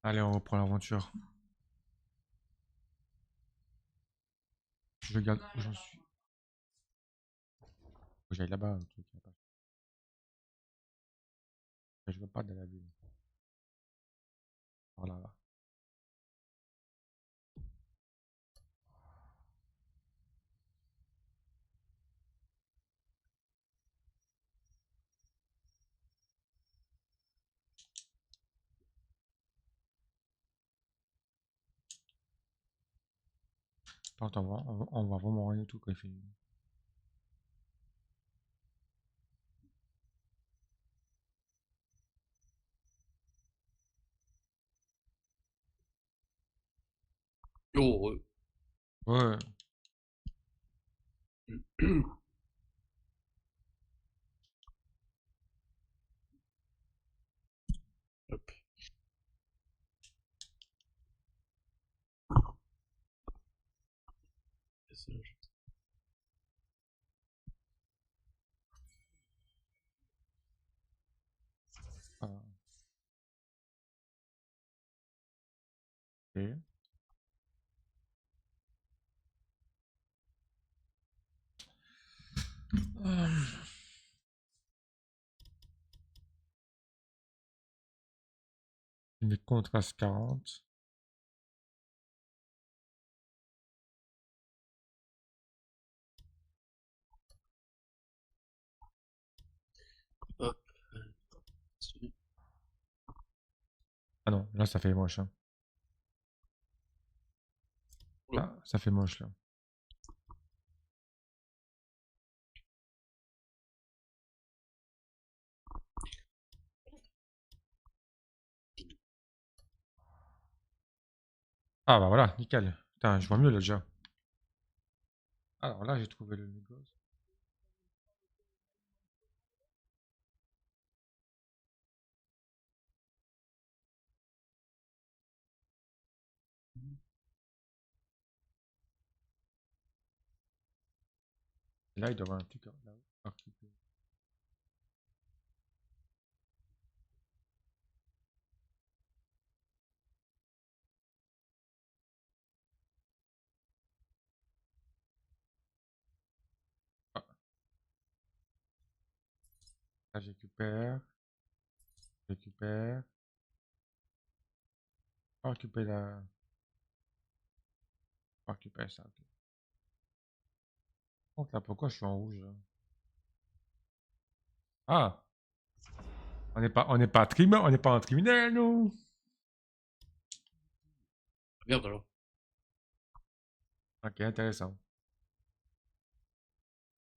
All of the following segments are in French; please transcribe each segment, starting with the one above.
Allez, on reprend l'aventure. Je regarde où j'en suis. Faut que j'aille là-bas, un truc. Là-bas. Je veux pas de la ville. Voilà, là. Attends, on va vraiment rien du tout quand il fait. Oh, Ouais. hop. Et ça, Ah, ok. Une contraste 40. hop. Ah non, là ça fait moche. Hein. Oh, Là, ça fait moche là. Ah bah voilà, nickel. Putain, je vois mieux là déjà. Alors là, j'ai trouvé le négoce. Et là, il doit y avoir un truc là. À récupérer. Ah, là, j'récupère. Récupère. On récupère la. On récupère ça. Ok. Par contre, là, pourquoi je suis en rouge là. Ah, on n'est pas un criminel, nous. merde alors. Ok, intéressant.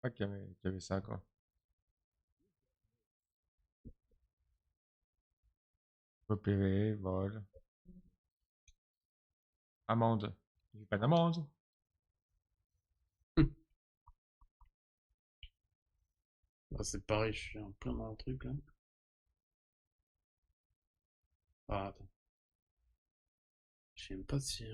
Pas qu'il y avait ça, quoi. Repérer, vol. Amende. J'ai pas d'amende. Ah, c'est pareil, je suis en plein dans le truc là. Ah, attends. Je sais même pas si.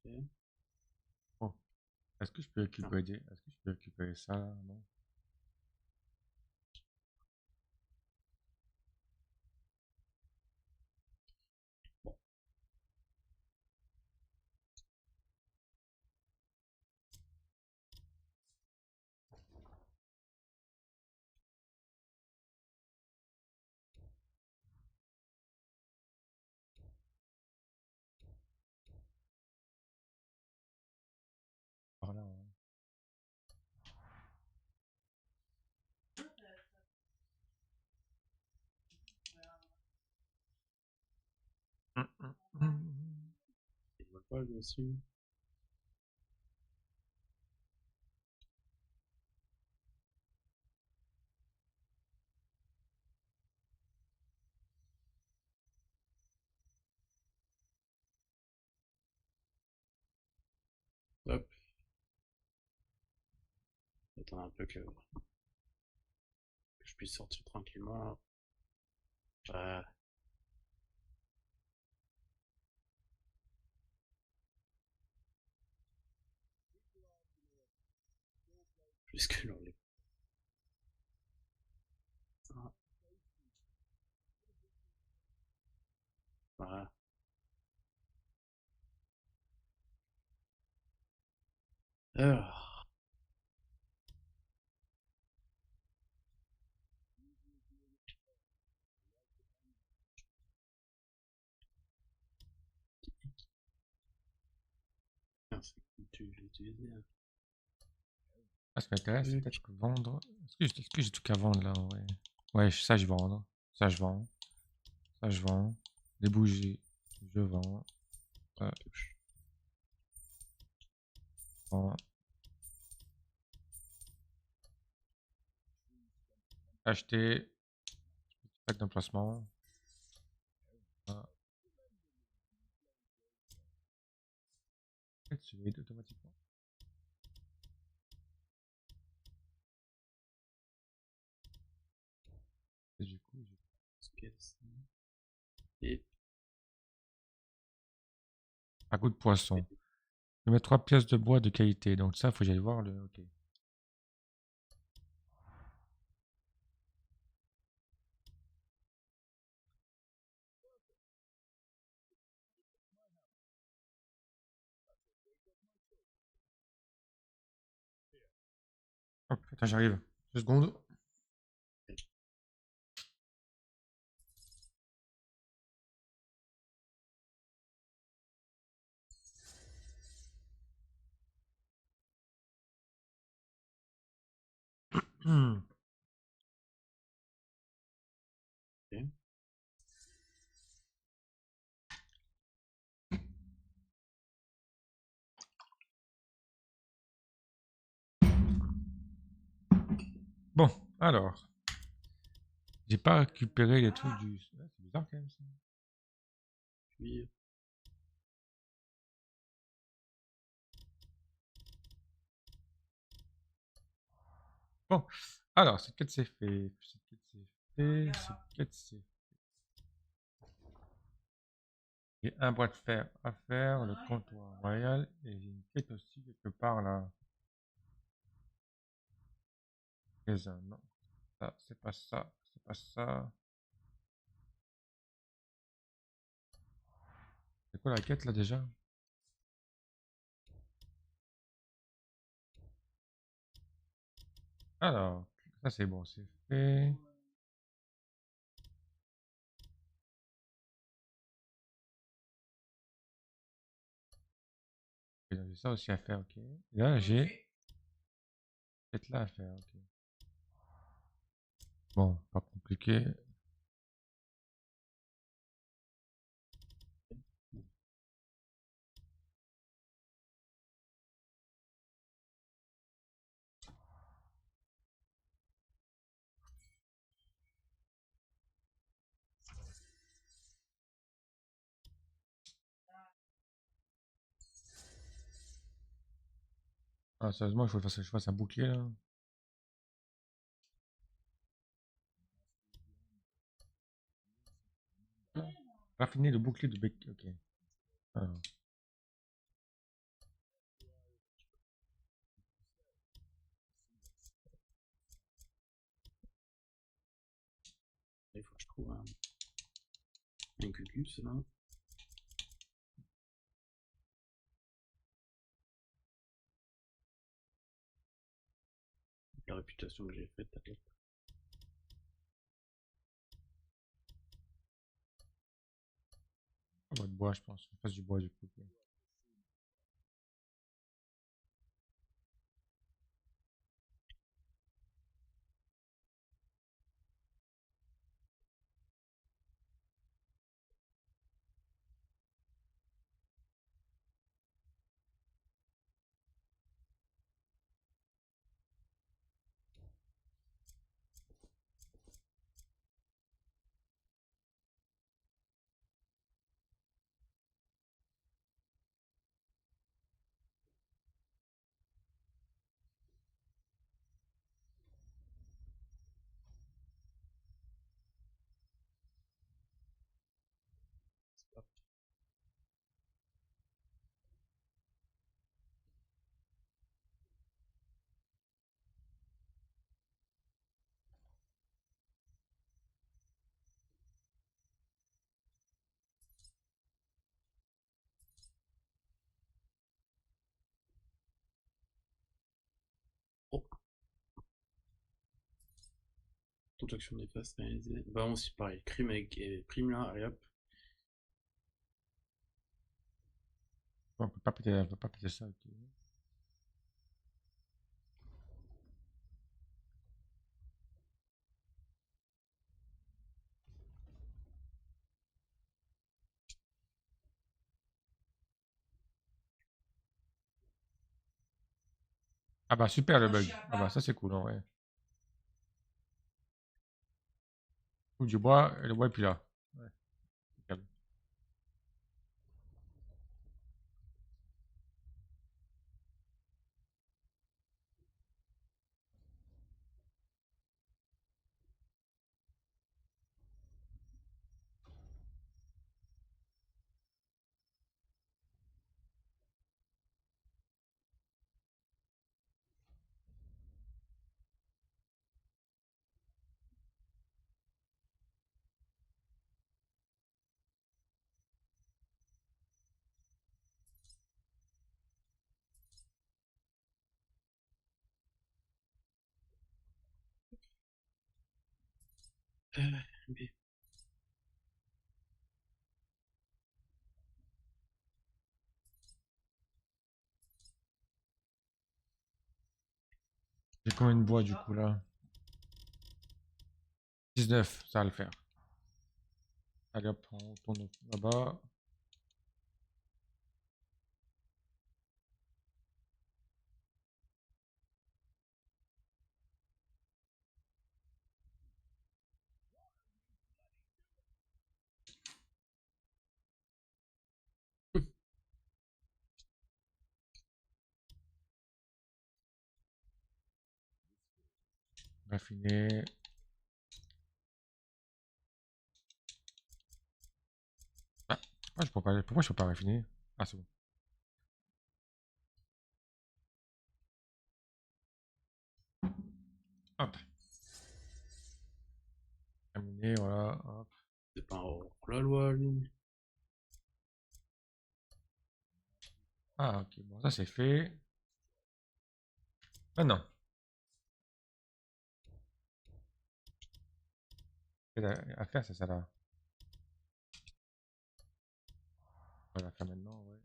Ok. Bon, est-ce que je peux Ah, récupérer Est-ce que je peux récupérer ça? Non. bon. Par là. Hein. Il voit pas lui aussi. Hop. Attends un peu que je puisse sortir tranquillement. Voilà. Puisque l'on les... Voilà. Alors, merci. Tu l'as utilisé. Hein. Ah, ce qui m'intéresse, c'est peut-être vendre. Est-ce que j'ai tout qu'à vendre là? Ouais, ouais, ça je vends. Ça je vends. Ça je vends. Des bougies, je vends. Ça, je vends. Acheter. Pack d'emplacement. Ah. Peut-être se vide automatiquement. Et du coup, Et un coup de poisson. Je vais mettre 3 pièces de bois de qualité. Donc ça, faut que j'aille voir le. Ok. Hop, attends, j'arrive. 2 secondes. Hmm. ok. Bon, alors. J'ai pas récupéré les trucs du. Ouais, c'est bizarre quand même ça. Puis, Bon, alors, cette quête c'est fait. Cette quête c'est fait. Cette quête c'est fait. J'ai un bois de fer à faire, le comptoir royal, et j'ai une quête aussi quelque part là. Magasin, non. Ça, c'est pas ça. C'est pas ça. C'est quoi la quête là déjà? Alors, ça c'est bon, c'est fait. Et donc, j'ai ça aussi à faire, ok. Et là, j'ai cette là à faire, ok. Bon, pas compliqué. Ah, sérieusement, il faut que je fasse un bouclier là. Raffiner le bouclier de bec. Ok. Alors, il faut que je trouve un cucus là. La réputation que j'ai faite, t'inquiète. on va de bois, je pense. Je fasse du bois du coup. Ok. Toute action néfaste réalisée. Bah, aussi pareil. Crime et crime là, allez hop. On peut pas péter ça. Ok. Ah bah super le bug. Ah bah ça c'est cool en vrai. Coupe du bois, et le bois est plus là. Ouais, impeccable. B. J'ai combien de bois du coup là? 19, ça va le faire. Allez hop, on tourne là-bas. Raffiner. Ah, pourquoi je peux pas raffiner? Ah c'est bon. Hop. Terminé, voilà. Hop. C'est pas hors la loi, lui. Ah ok, bon ça c'est fait. Maintenant, à faire c'est ça là. On va la faire maintenant, ouais.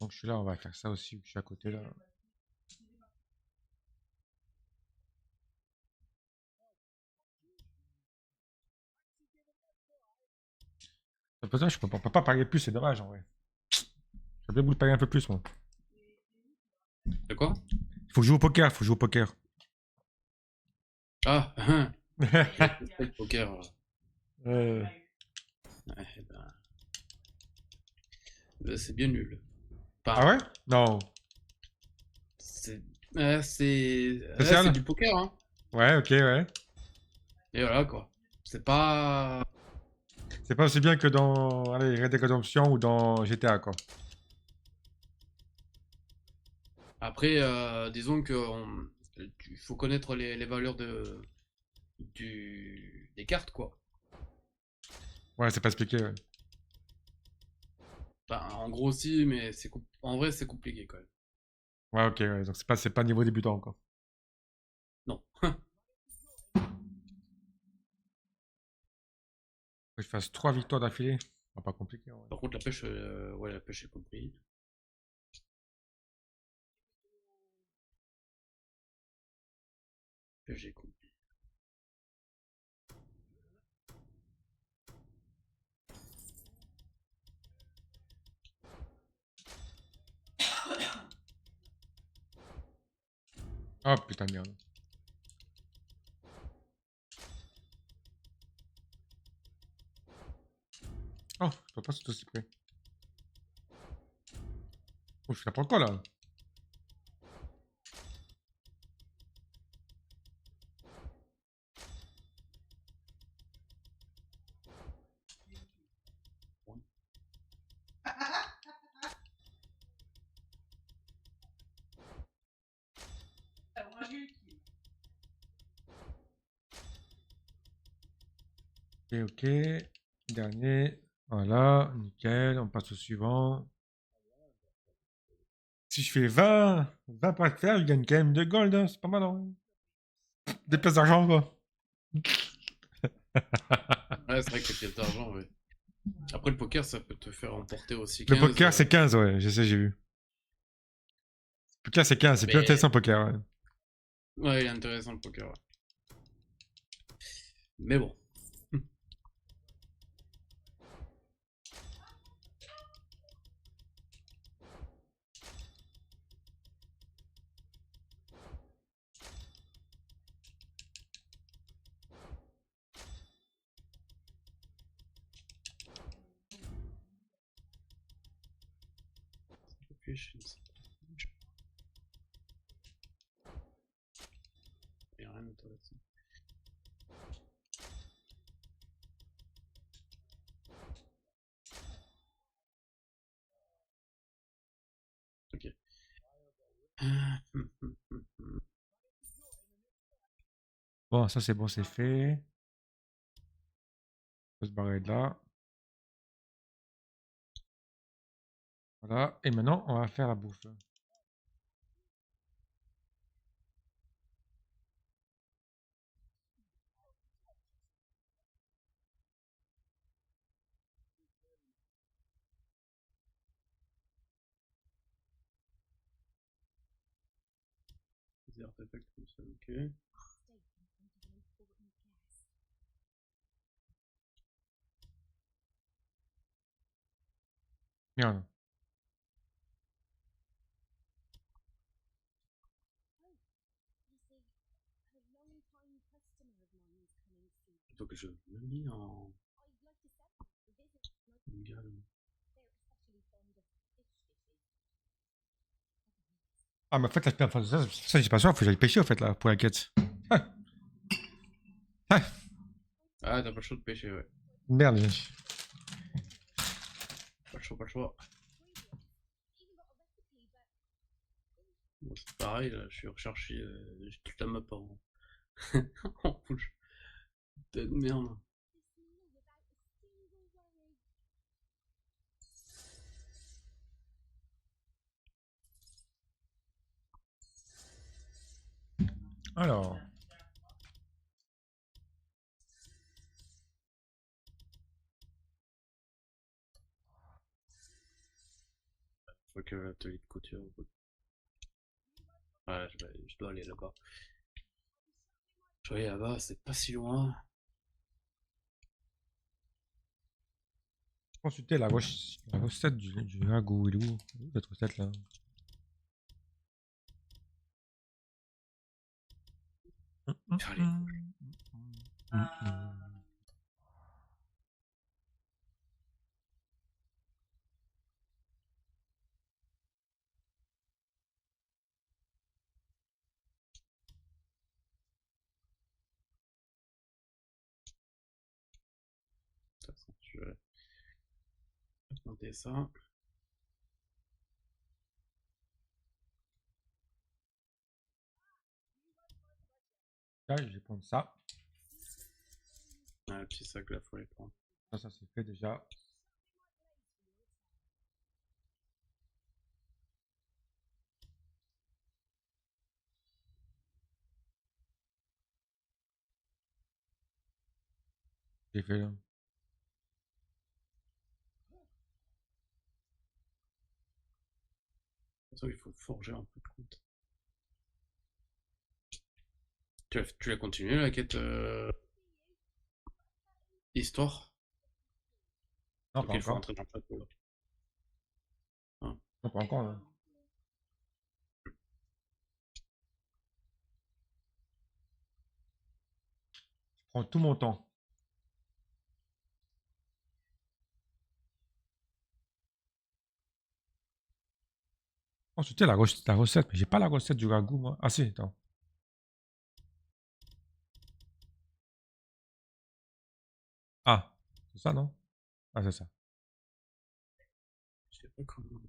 Donc je suis là, on va faire ça aussi, vu que je suis à côté là. Pour ça, on peut pas parier plus, c'est dommage en vrai. J'aurais bien voulu parier un peu plus moi. De quoi? Il faut jouer au poker, faut jouer au poker. Ah, hein. Le poker. Euh, Ouais, c'est bien nul. Ah Enfin, ouais? Non. c'est c'est Spécial? du poker, hein. Ouais, ok, ouais. Et voilà, quoi. C'est pas... C'est pas aussi bien que dans allez, Red Dead Redemption ou dans GTA quoi. Après, disons que il faut connaître les valeurs des cartes, quoi. Ouais, c'est pas expliqué, ouais. Enfin, en gros, si, mais en vrai, c'est compliqué, quand même. Ouais, ok, ouais. Donc c'est pas niveau débutant encore. Non. Faut que je fasse 3 victoires d'affilée. Pas compliqué, ouais. Par contre, la pêche, ouais, la pêche, j'ai compris. Pêche, j'ai compris. Oh putain de merde. Oh, je peux pas c'est aussi près. Oh, je fais n'importe quoi là. Ok, ok. Dernier. Voilà, nickel. On passe au suivant. Si je fais 20 points de fer, je gagne quand même 2 gold, hein. C'est pas mal, hein. Des pièces d'argent, quoi. Ouais, c'est vrai que les pièces d'argent, ouais. Après, le poker, ça peut te faire emporter aussi Le 15. poker, c'est 15, ouais, je sais, j'ai vu. Le poker, c'est 15, c'est plus Mais intéressant, le poker, ouais. ouais, il est intéressant le poker, ouais. Mais bon. Il y a rien d'intéressant. Ok. Bon, ça, c'est bon, c'est fait. On peut se barrer de là. Voilà. Et maintenant, on va faire la bouffe. Des artefacts comme ça, ok. Merde. Il faut que je me mis en gamme. Ah, mais en fait, là, enfin, ça, j'ai pas sûr, faut que j'aille pêcher, en fait, là, pour la quête. Ah, ah, Ah, t'as pas le choix de pêcher, ouais. merde. Pas le choix, pas le choix. Bon, c'est pareil, là, je suis recherché. J'ai toute la map en rouge. Putain de merde. Alors. Faut que l'atelier de couture. Ouais, je dois aller là-bas. Je dois aller là-bas, c'est pas si loin. Consulter la recette du ragoût. Il est où? Cette recette là? Faire les couches. De toute façon, je vais monter ça. Là, je vais prendre ça. Ah, le petit sac là, faut les prendre. Ça c'est fait déjà. J'ai fait là. De toute façon, il faut forger un peu de compte. Tu as continué la quête histoire? Non, Ok, pas il faut encore. rentrer dans le château là. Ah. Non, pas encore là. Je prends tout mon temps. Consulter la recette, mais j'ai pas la recette du ragoût, moi. Ah si, attends. Ah, c'est ça, non? Ah, c'est ça. Je sais pas comment.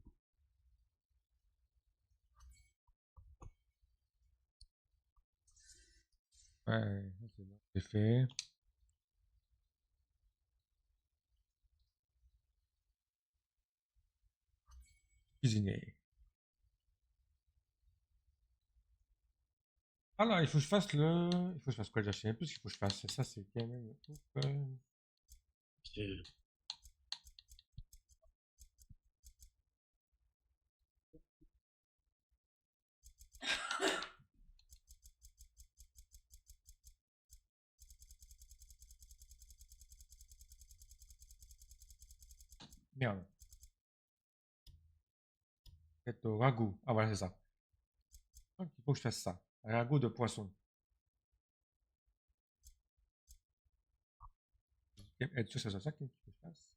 Ouais, c'est bon. C'est fait. Cuisiner. Alors, il faut que je fasse le. Il faut que je fasse quoi déjà? Je sais même plus ce qu'il faut que je fasse. Ça, c'est quand même. Ouf, C'est- Merde. Peut-être au ragoût. Ah, voilà, c'est ça. Donc, il faut que je fasse ça. Un ragoût de poisson. Être sûr que c'est ça qu'il faut que je fasse.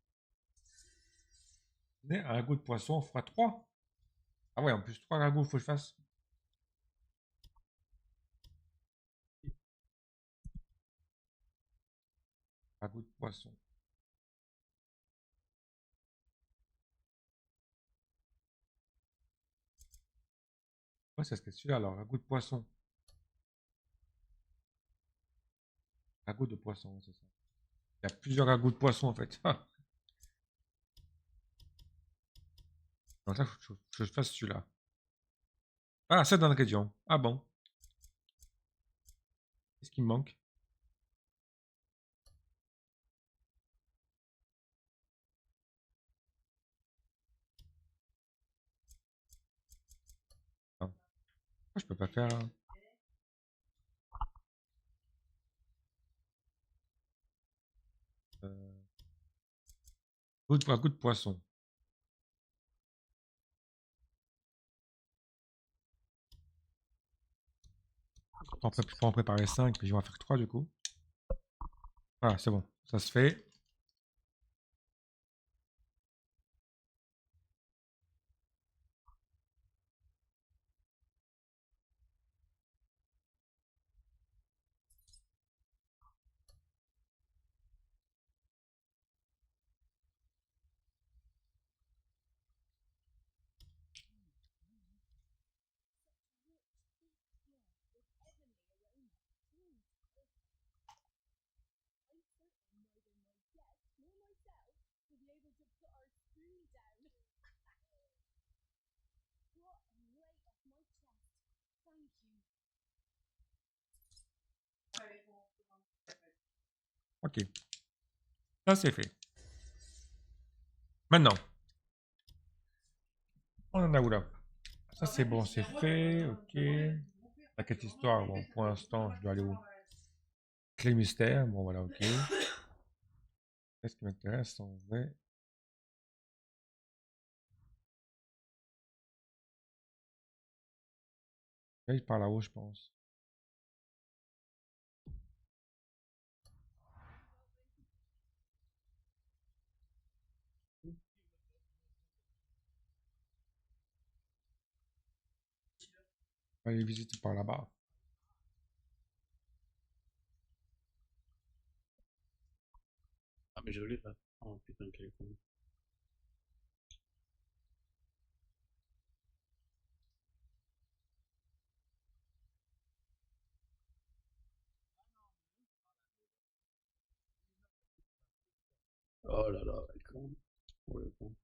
Mais un ragoût de poisson fois 3. Ah ouais, en plus, 3 ragoûts, il faut que je fasse. Ragoût de poisson. Ouais, c'est ce que c'est celui-là alors. Ragoût de poisson. Ragoût de poisson, c'est ça. Il y a plusieurs ragoûts de poisson en fait. Ah. Donc ça, faut que je fasse celui-là. Ah, 7 d'ingrédients. Ah bon. Qu'est-ce qui me manque? Ah. Pourquoi je peux pas faire. Euh, ragoût de poisson. Faut en préparer 5, puis je vais en faire 3 du coup. Voilà, c'est bon. Ça se fait. Ok. Ça, c'est fait. Maintenant, on en a où là? Ça, c'est bon, c'est fait. Ok. La quête histoire, bon, pour l'instant, je dois aller où? Clé mystère. Bon, voilà, ok. Qu'est-ce qui m'intéresse en vrai? Là, il par là-haut, je pense. On va aller visiter par là-bas. Ah, mais je l'ai là. Oh putain, quel con. Oh là là, quel con. Oh le con.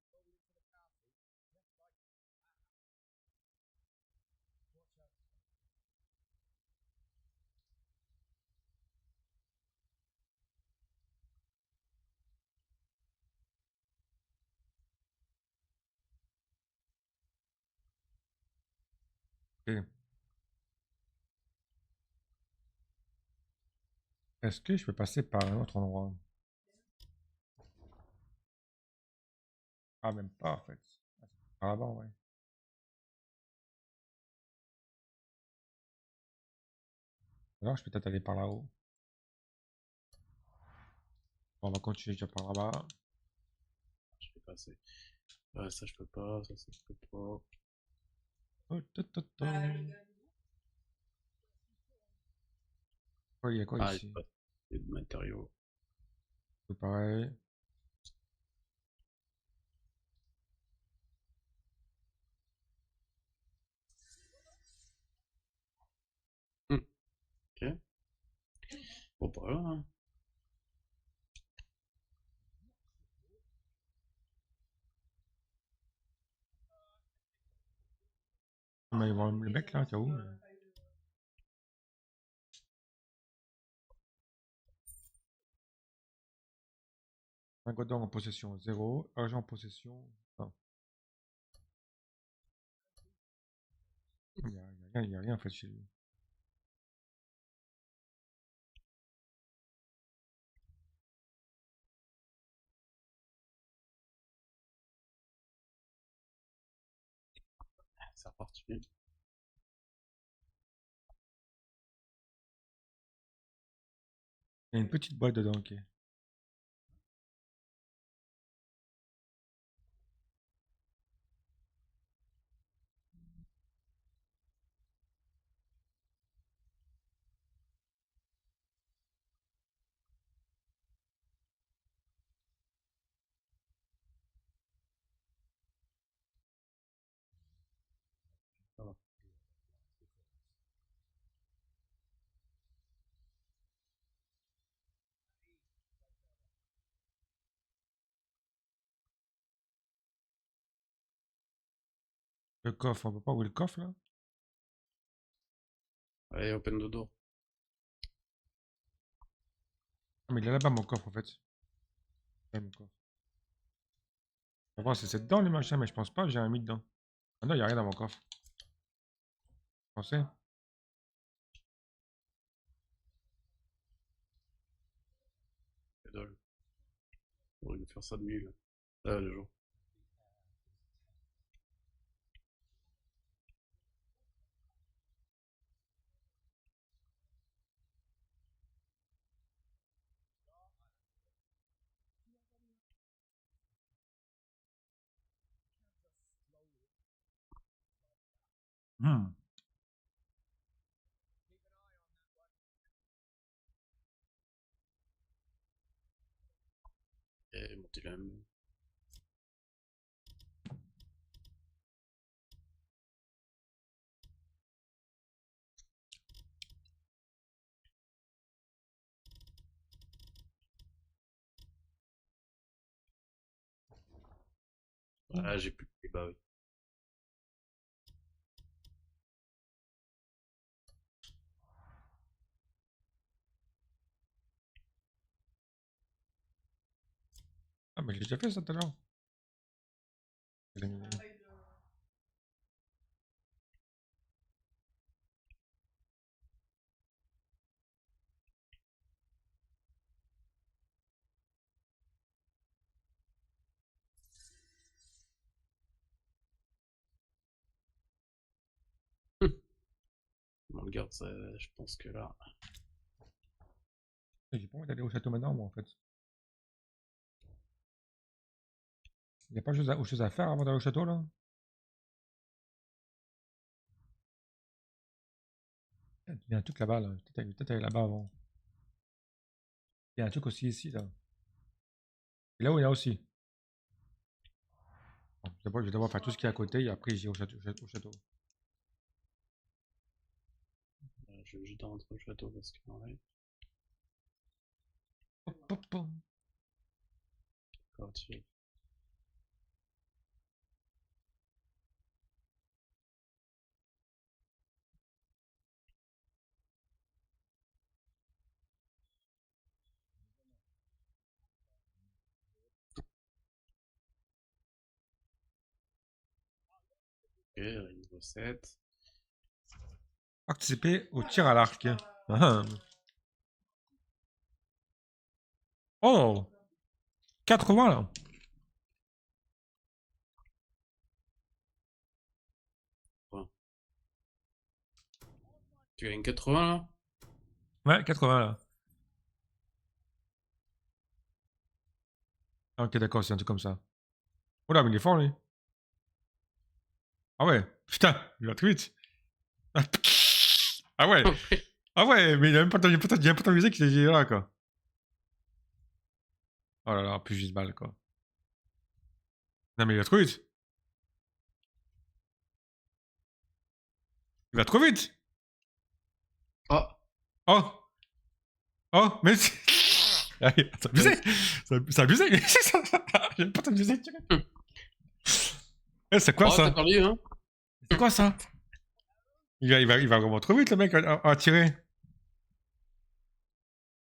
Ok. Est-ce que je peux passer par un autre endroit? Ah, même pas en fait. Ah, c'est par là-bas, ouais. Alors, je peux peut-être aller par là-haut. Bon, on va continuer déjà par là-bas. Je vais passer. Ouais, ça je peux pas, ça je peux pas. Oh, il y a quoi Ah, j'ai ici? pas de matériaux. Tout pareil. Ok. Bon, pas là, hein. On va aller voir le mec là, t'es où? Lingot d'or en possession, 0. Argent en possession, non. Il y a rien en fait chez lui. C'est reparti. Il y a une petite boîte dedans, ok. Ça va. Le coffre, on peut pas ouvrir le coffre là? Allez, open the door. Ah, mais il est là-bas mon coffre en fait. Là, mon coffre. On va voir si c'est dedans les machins, mais je pense pas, j'ai un mis dedans. Ah non, il y a rien dans mon coffre. Vous pensez? Que dalle. On va nous faire ça de nuit, là. Ah, le jour. Hmm. Et monter la même. Ah, j'ai plus. Bah oui. Ah, mais je l'ai déjà fait ça tout à l'heure. On regarde ça, je pense que là. J'ai pas envie d'aller au château maintenant, moi en fait. Il n'y a pas autre chose à faire avant d'aller au château là? Il y a un truc là-bas là. Peut-être aller là-bas avant. Il y a un truc aussi ici là. Et là où il y a aussi. Bon, d'abord, je vais d'abord faire tout ce qui est à côté et après j'irai au château. Je vais juste rentrer au château parce que. Ouais. Hop, hop, hop. Quartier. Ok, niveau 7. Participer au tir à l'arc. Ah. Oh! 80 là. Ouais. Tu gagnes 80 là? Ouais, 80 là. Ah, ok, d'accord, c'est un truc comme ça. Oh là, mais il est fort lui. Ah ouais, putain, il va trop vite. Ah ouais, ah ouais, mais il a même pas entendu, il a pas entendu musique, il est là quoi. Oh là là, plus juste balle quoi. Non mais il va trop vite. Il va trop vite. Oh! Oh, oh, mais ah, c'est abusé. C'est abusé. J'ai même pas entendu musique. Eh, c'est quoi Oh, t'as ça? perdu, hein? C'est quoi ça? Il va vraiment trop vite le mec à tirer.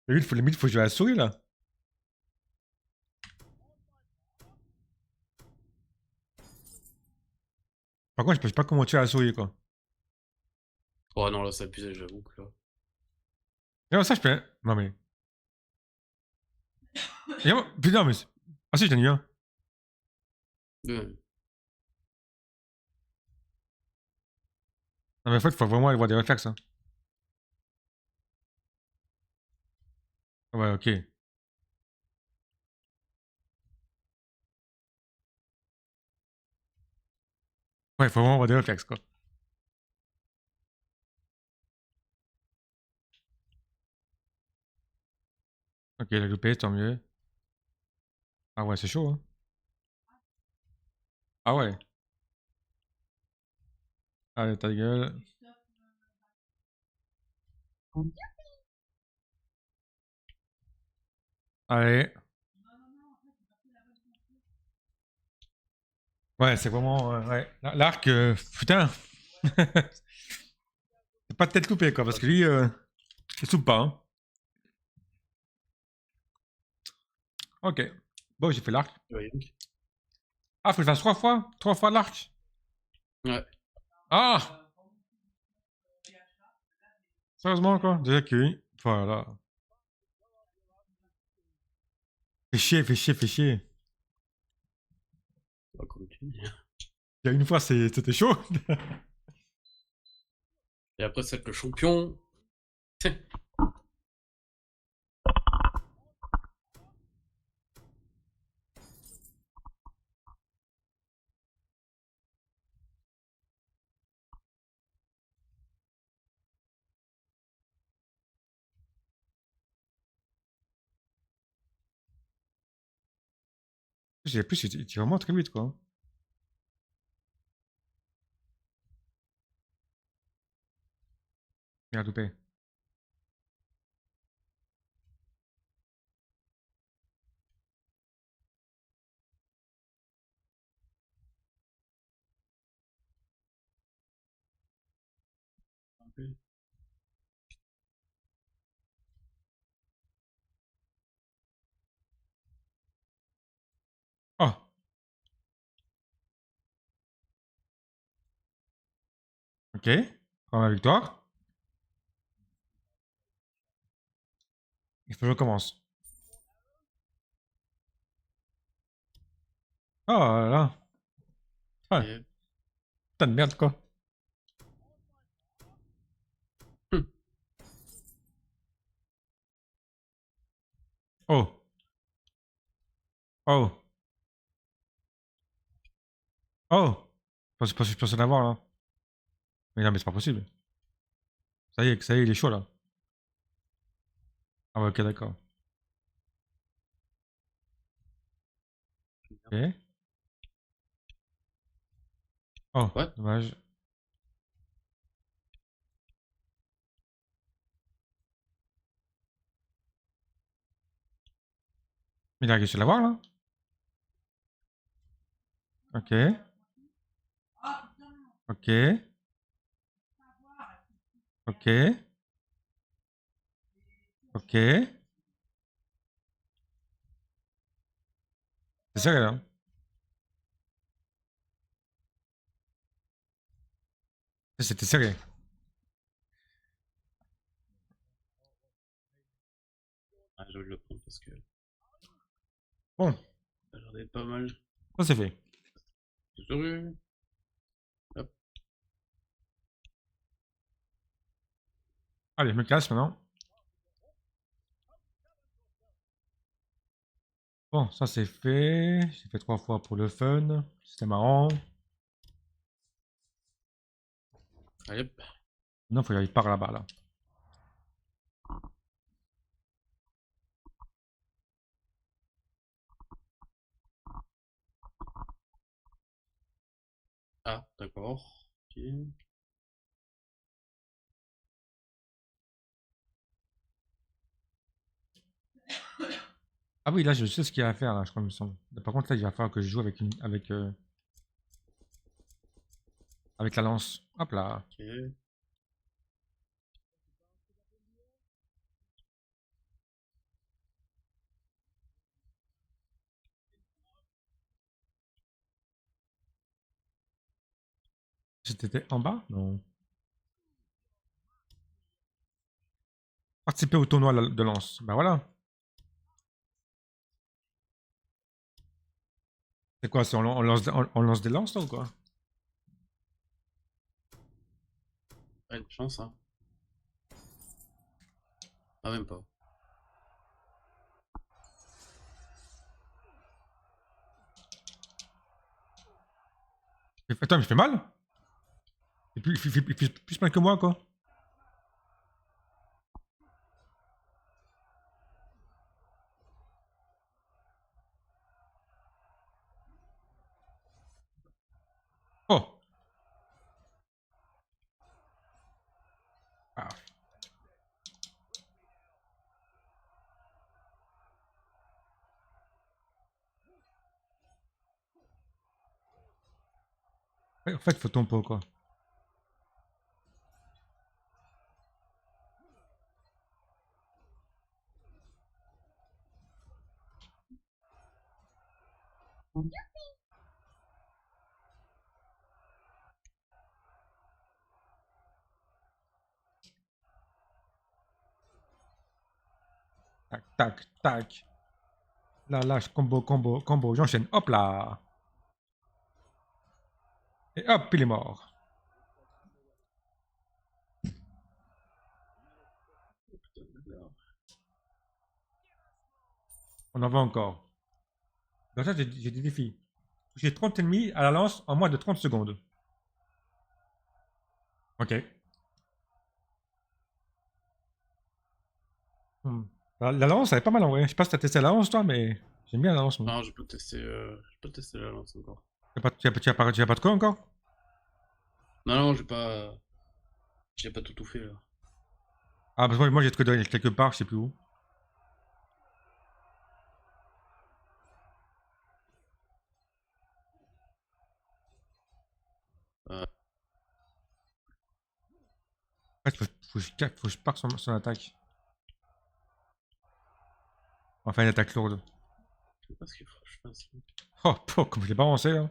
Limite, faut jouer à la souris là. Par contre, je sais pas comment tuer la souris, quoi. Oh non, là, c'est abusé, j'avoue que là. Non, ça, je peux. Non, mais. Putain, mais. Ah, si, j'en ai eu un. Ouais. Non, mais en fait, faut vraiment avoir des réflexes, hein. Ouais, ok. Ouais, faut vraiment avoir des réflexes, quoi. Ok, il a loupé, tant mieux. Ah ouais, c'est chaud, hein. Ah ouais. Allez, ta gueule. Allez. Ouais, c'est vraiment. Ouais. L'arc, putain. C'est pas de tête coupée, quoi, parce que lui, il soupe pas, hein. Ok. Bon, j'ai fait l'arc. Ouais. Ah, faut que je fasse 3 fois? 3 fois l'arc? Ouais. Ah! Sérieusement, quoi? Déjà que oui. Voilà. Fais chier, fais chier, fais chier. On va continuer. Il y a une fois, c'était chaud. Et après, c'est le champion. J'ai plus, il tire vraiment très vite, quoi. Merde, loupé. Oh! Ok. Prends la victoire. Il faut que je recommence. Oh là là. Ah, Et... putain de merde, quoi. Oh. Oh. Oh. Je pense en avoir, là. Mais non, mais c'est pas possible. Ça y est, il est chaud, là. Ah ouais, ok, d'accord. Ok. Oh, What? dommage. Il a réussi à l'avoir, là. Ok. Ok. Ok. Ok. C'est serré, là. C'était serré. Ah, je vais le prendre parce que Bon, ça a l'air d'être pas mal. ça c'est fait. Salut. Hop. Allez, je me casse maintenant. Bon, ça c'est fait. J'ai fait 3 fois pour le fun. C'était marrant. Allez, hop. Non, faut y aller par là-bas, là. Ah, d'accord. Ok. Ah oui, là, je sais ce qu'il y a à faire, là, je crois, il me semble. Par contre, là, il va falloir que je joue avec la lance. Hop là. Ok. C'était en bas? Non. Participer au tournoi de lance. Ben voilà. C'est quoi? On lance des lances là ou quoi? Ouais, de chance, hein. Ah, même pas. Attends, mais il fait mal? Il fait plus mal que moi, quoi. Oh! Ah. Ouais, en fait, faut ton pot, quoi. Tac, tac, tac. Là, là, combo, combo, combo. J'enchaîne. Hop là. Et hop, il est mort. Putain, merde. On en va encore. Dans ça, j'ai des défis. J'ai 30 ennemis à la lance en moins de 30 secondes. Ok. Hmm. La lance, elle est pas mal en vrai. Je sais pas si t'as testé la lance, toi, mais j'aime bien la lance, moi. Non, j'ai pas testé la lance encore. Tu as pas de quoi encore? Non, non, j'ai pas tout fait là. Ah, parce que moi j'ai de quoi donner quelque part, je sais plus où. Euh, En fait, faut que je parte son attaque. Enfin, une attaque lourde. je sais pas ce qu'il faut que je fasse. Oh, comme je l'ai balancé, là.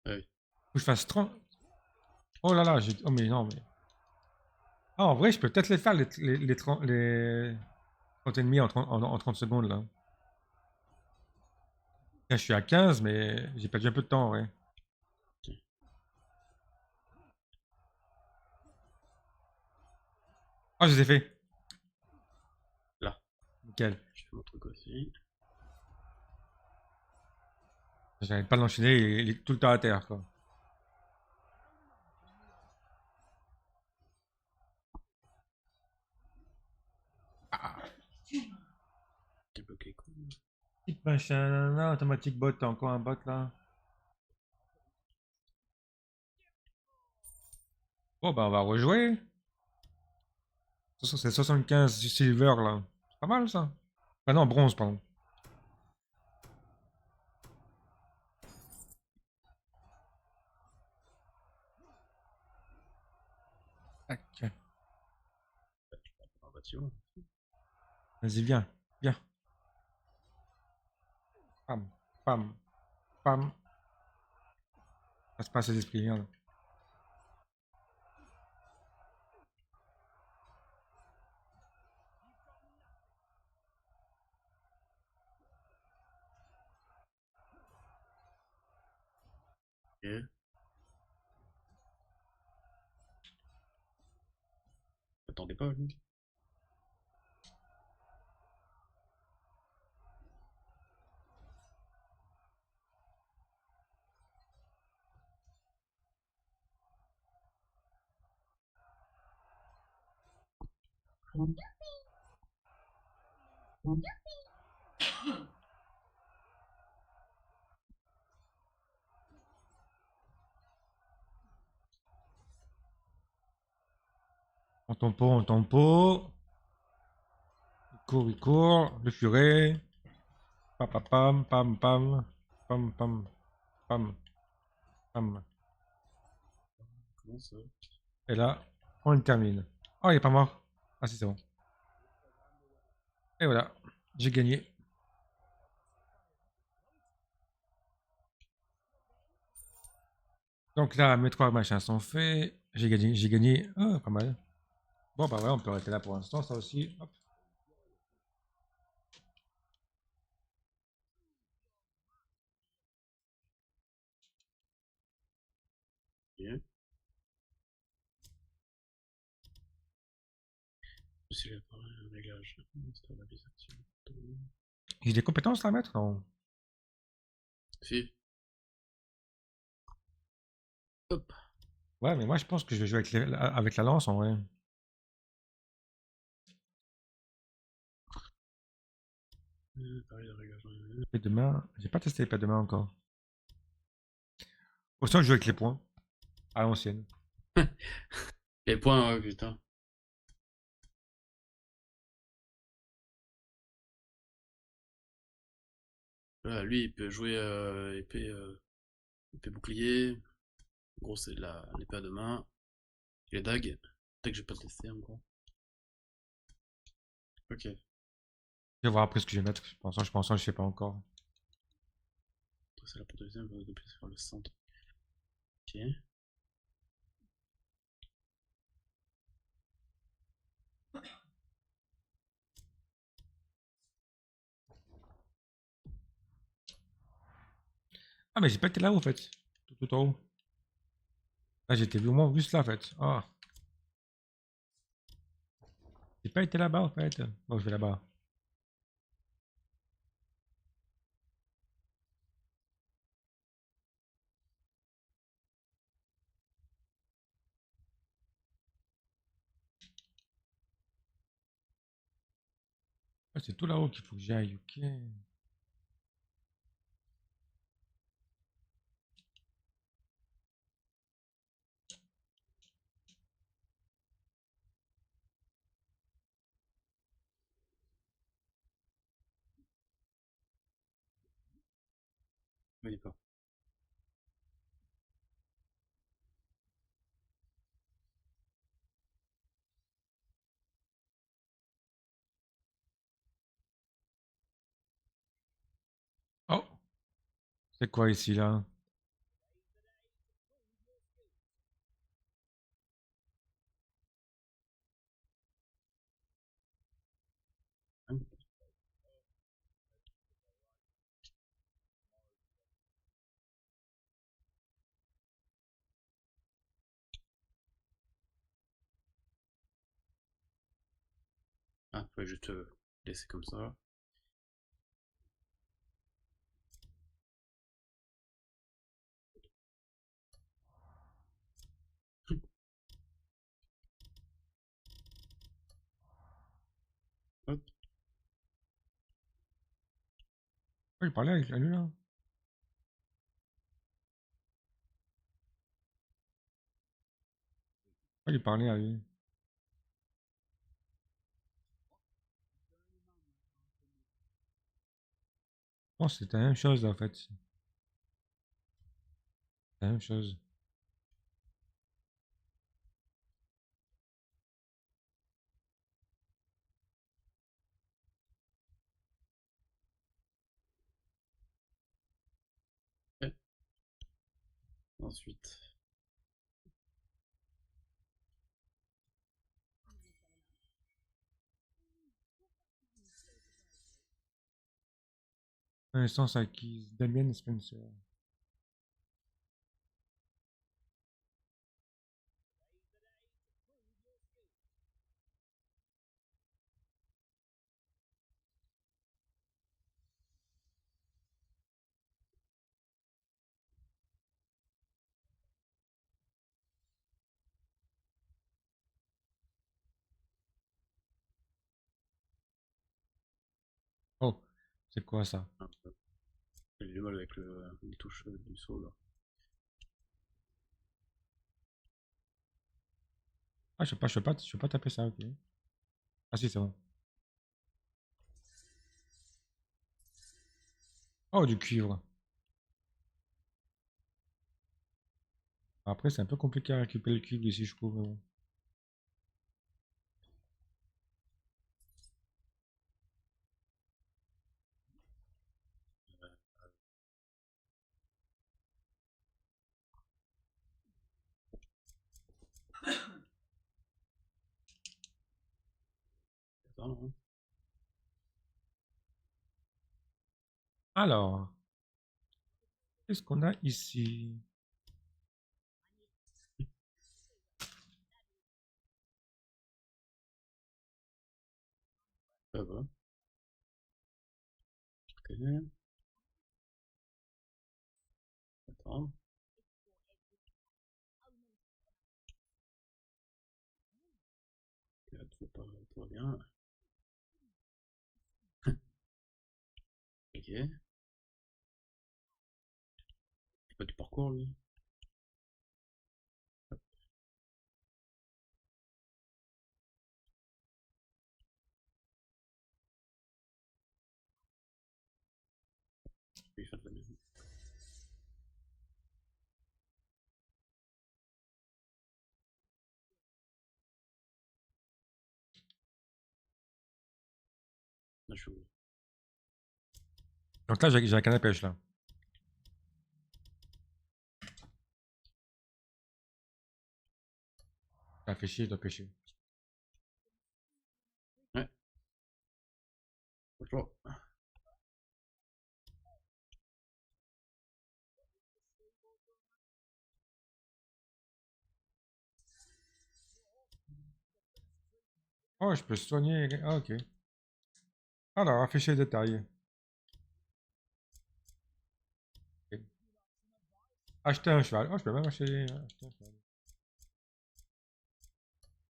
Ah oui. Faut que je fasse 30. Oh là là, j'ai. Oh, mais non, mais. Ah, en vrai, je peux peut-être les faire, les 30 ennemis en 30 secondes, là. Là, je suis à 15, mais j'ai perdu un peu de temps, ouais. Ok. Ah, je les ai fait. Là, Nickel. je fais mon truc aussi. J'arrête pas de l'enchaîner, il est tout le temps à terre, quoi. Ah, Débloquer cool. petite machin, là, automatique bot, t'as encore un bot, là. Bon, bah, on va rejouer. C'est 75 du silver, là. C'est pas mal, ça. Ah non, bronze, pardon. Tac. Ah bah tu vois. Vas-y, viens. Viens. Pam. Pam. Pam. Passe pas ses esprits, viens, là. Ok. Attendez pas, lui. On tempo. Il court. Le furet. Pam, pam, pam, pam, pam. Pam, pam, pam, pam. Comment ça? Et là, on le termine. Oh, il est pas mort. Ah, si, c'est bon. Et voilà, j'ai gagné. Donc là, mes trois machins sont faits. J'ai gagné, j'ai gagné. Ah, pas mal. Bon, bah ouais, on peut arrêter là pour l'instant, ça aussi. Hop. Ok. Si j'ai pas un réglage. Installe la vis active. J'ai des compétences là à mettre? Non. Si. Hop. Ouais, mais moi je pense que je vais jouer avec la lance en vrai. Pareil, de réglage. Et demain, j'ai pas testé les paires de main encore. Ou sinon, je joue avec les points. À l'ancienne. Les points, ouais, putain. Voilà, lui, il peut jouer épée bouclier. En gros, c'est l'épée à deux mains. Les dagues. Peut-être que j'ai pas testé encore. Ok. Je vais voir après ce que je vais mettre. Je pense, je sais pas encore. C'est la pour deuxième, on va plus faire le centre. Ok. Ah, mais j'ai pas été là en fait. Tout en haut. Là, j'étais au moins juste là en fait. Ah, j'ai pas été là-bas en fait. Bon, je vais là-bas. Ah, c'est tout là-haut qu'il faut que j'aille. Ok. Oui, d'accord. Oh, c'est quoi ici là? Ah, ouais, je te laisser comme ça. Hop. Oh, il parlait avec lui là. Oh, il parlait à lui. Oh, c'était la même chose là en fait. C'est la même chose. Ok. Ensuite. 1 licence acquise. Damien Spencer. Oh, c'est quoi ça? Un peu. J'ai du mal avec les touches du saut là. Ah, je peux pas taper ça, ok. Ah si, c'est bon. Oh, du cuivre. Après, c'est un peu compliqué à récupérer le cuivre ici, je trouve, mais bon. hein. Alors, qu'est-ce qu'on a ici? Ça va. Ok. Attends. Là, tout va bien. Ok. C'est pas du parcours, lui. Je vais faire de la maison. Là, je suis où? Donc là, j'ai la canne à pêche, là. Ça fait chier, je dois pêcher. Ouais. Bonjour. Oh, je peux soigner. Ah, ok. Alors, afficher les détails. Ok. Acheter un cheval. Oh, je peux même acheter un cheval.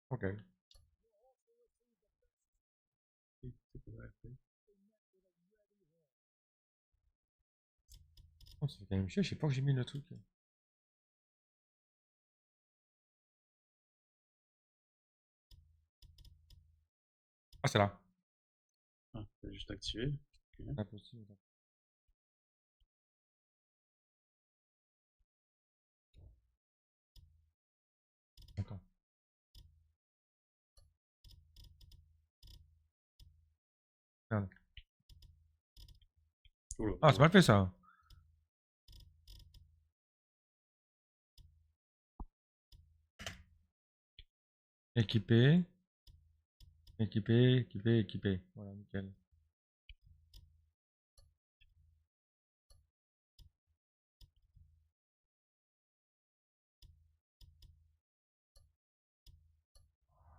Ok. Oh, ça fait quand même chier, je sais pas que j'ai mis le truc. Ah, c'est là. Ah, j'ai juste activé. Ok. Impossible. Attends. Merde. Oula, Ah, c'est mal fait ça. Équipé. Équipé, équipé, équipé. Voilà, nickel.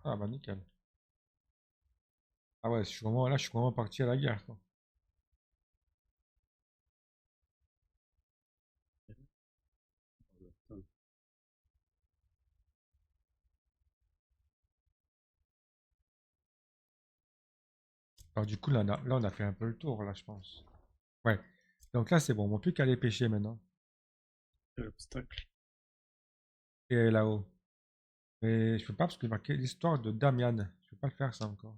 Ah, bah nickel. Ah ouais, je suis vraiment, là, je suis vraiment parti à la guerre, quoi. Attends. Alors du coup, là, on a fait un peu le tour, là, je pense. Ouais. Donc là, c'est bon. On ne peut plus qu'à aller pêcher maintenant. Quel obstacle. Et là-haut. Mais je peux pas parce que j'ai marqué l'histoire de Damian. Je peux pas le faire ça encore.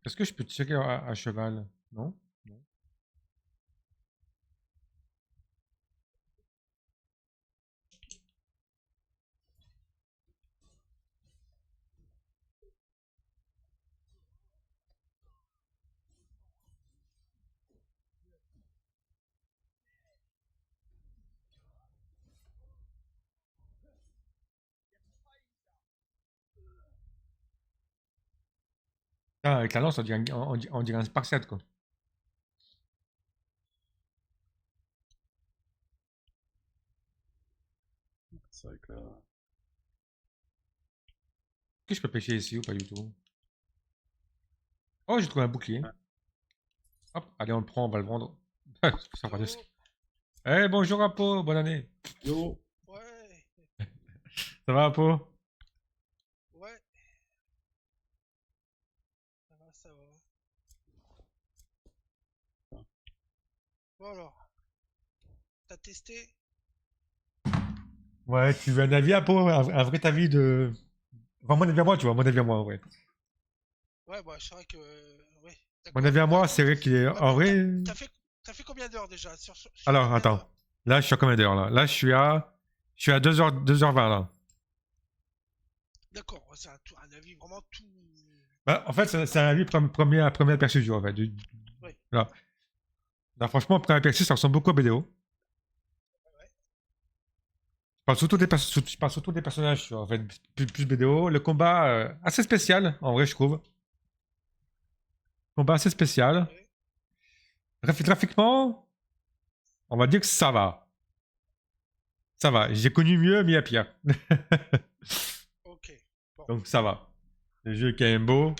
Est-ce que je peux tirer à cheval? Non? Non. Ah, avec la lance, on dirait un Spartiate, quoi. C'est vrai que là. Est-ce que je peux pêcher ici ou pas du tout? Oh, j'ai trouvé un bouclier. Ah, Hop, allez, on le prend, on va le vendre. Ça va Yo, Eh, bonjour Apo, bonne année. yo! ouais, Ça va Apo? ouais, ça va, ça va. Bon alors, t'as testé? Ouais, tu veux un avis Apo? Un vrai avis de... Enfin, mon avis à moi, tu vois, mon avis à moi, ouais. Ouais, bah c'est vrai que, ouais, Mon d'accord. avis à Bah moi, c'est écoute, vrai qu'il est... ouais, En mais vrai... t'as fait combien d'heures déjà? Sur Alors, combien attends. d'heures? Là, je suis à combien d'heures, là? Là, je suis à 2h20, là. D'accord, ouais, c'est un avis vraiment tout. Bah, en fait, c'est un avis premier aperçu, tu vois, en fait. Ouais, Voilà. Non, franchement, après aperçu, ça ressemble beaucoup à BDO. Je parle surtout des personnages, tu vois, en fait, plus BDO. Le combat, assez spécial, en vrai, je trouve. Combat assez spécial. Ok. Graphiquement, on va dire que ça va. Ça va. J'ai connu mieux, mais il y a pire. Ok. Bon. Donc ça va. Le jeu est quand même beau.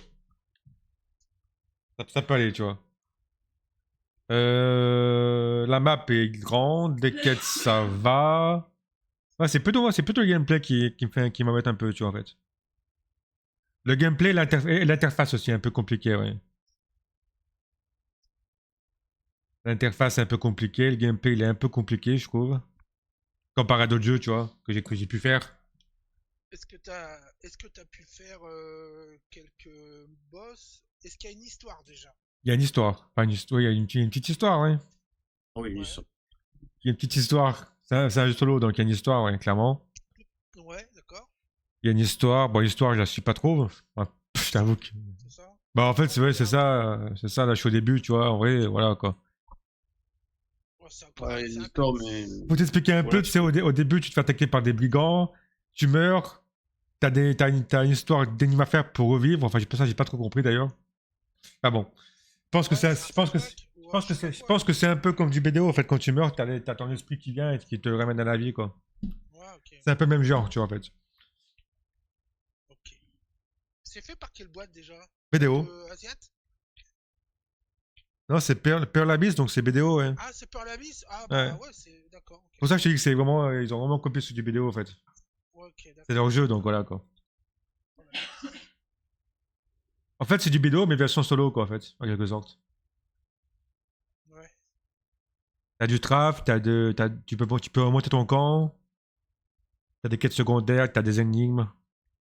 Ça peut aller, tu vois. La map est grande, les quêtes ça va. Ouais, c'est plutôt le gameplay qui m'embête un peu, tu vois, en fait. Le gameplay et l'interface aussi est un peu compliqué, ouais. L'interface est un peu compliquée, le gameplay il est un peu compliqué, je trouve. Comparé à d'autres jeux, tu vois, que j'ai pu faire. Est-ce que t'as pu faire quelques boss? Est-ce qu'il y a une histoire déjà? Il y a une histoire. Pas une histoire, il y a une petite histoire, ouais. Ah oui, Ouais. Il y a une petite histoire. C'est un jeu solo, donc il y a une histoire, ouais, clairement. Ouais, d'accord. Il y a une histoire. Bon, l'histoire, je la suis pas trop. Ouais, je t'avoue que. C'est ça? Bah, en fait, c'est Ouais, vrai, c'est ça. C'est ça, là, je suis au début, tu vois. En vrai, voilà, quoi. ouais, Ouais, c'est un l'histoire, mais. Faut t'expliquer un peu, Voilà, tu sais, au début, tu te fais attaquer par des brigands. Tu meurs. T'as une histoire d'énigme à faire pour revivre. Enfin, j'ai pas trop compris d'ailleurs. Ah bon. Ouais, c'est un flashback ou un je sais pas Je quoi, pense là. que c'est un peu comme du BDO. En fait, quand tu meurs, t'as ton esprit qui vient et qui te ramène à la vie, quoi. Ouais, ok. C'est un peu le même genre, tu vois, en fait. Ok. C'est fait par quelle boîte déjà? Boîte BDO. Asiat? Non, c'est Pearl Abyss, donc c'est BDO, ouais. Ah, c'est Pearl Abyss? Ah, Ouais. bah ouais, c'est. D'accord, C'est ok. pour ça que je te dis que c'est vraiment, ils ont vraiment copié sur du BDO, en fait. Ouais, ok, C'est d'accord. leur jeu, donc voilà, quoi. En fait, c'est du BDO, mais version solo, quoi, en fait, en quelque sorte. Ouais. T'as du trap, tu peux remonter ton camp, t'as des quêtes secondaires, t'as des énigmes.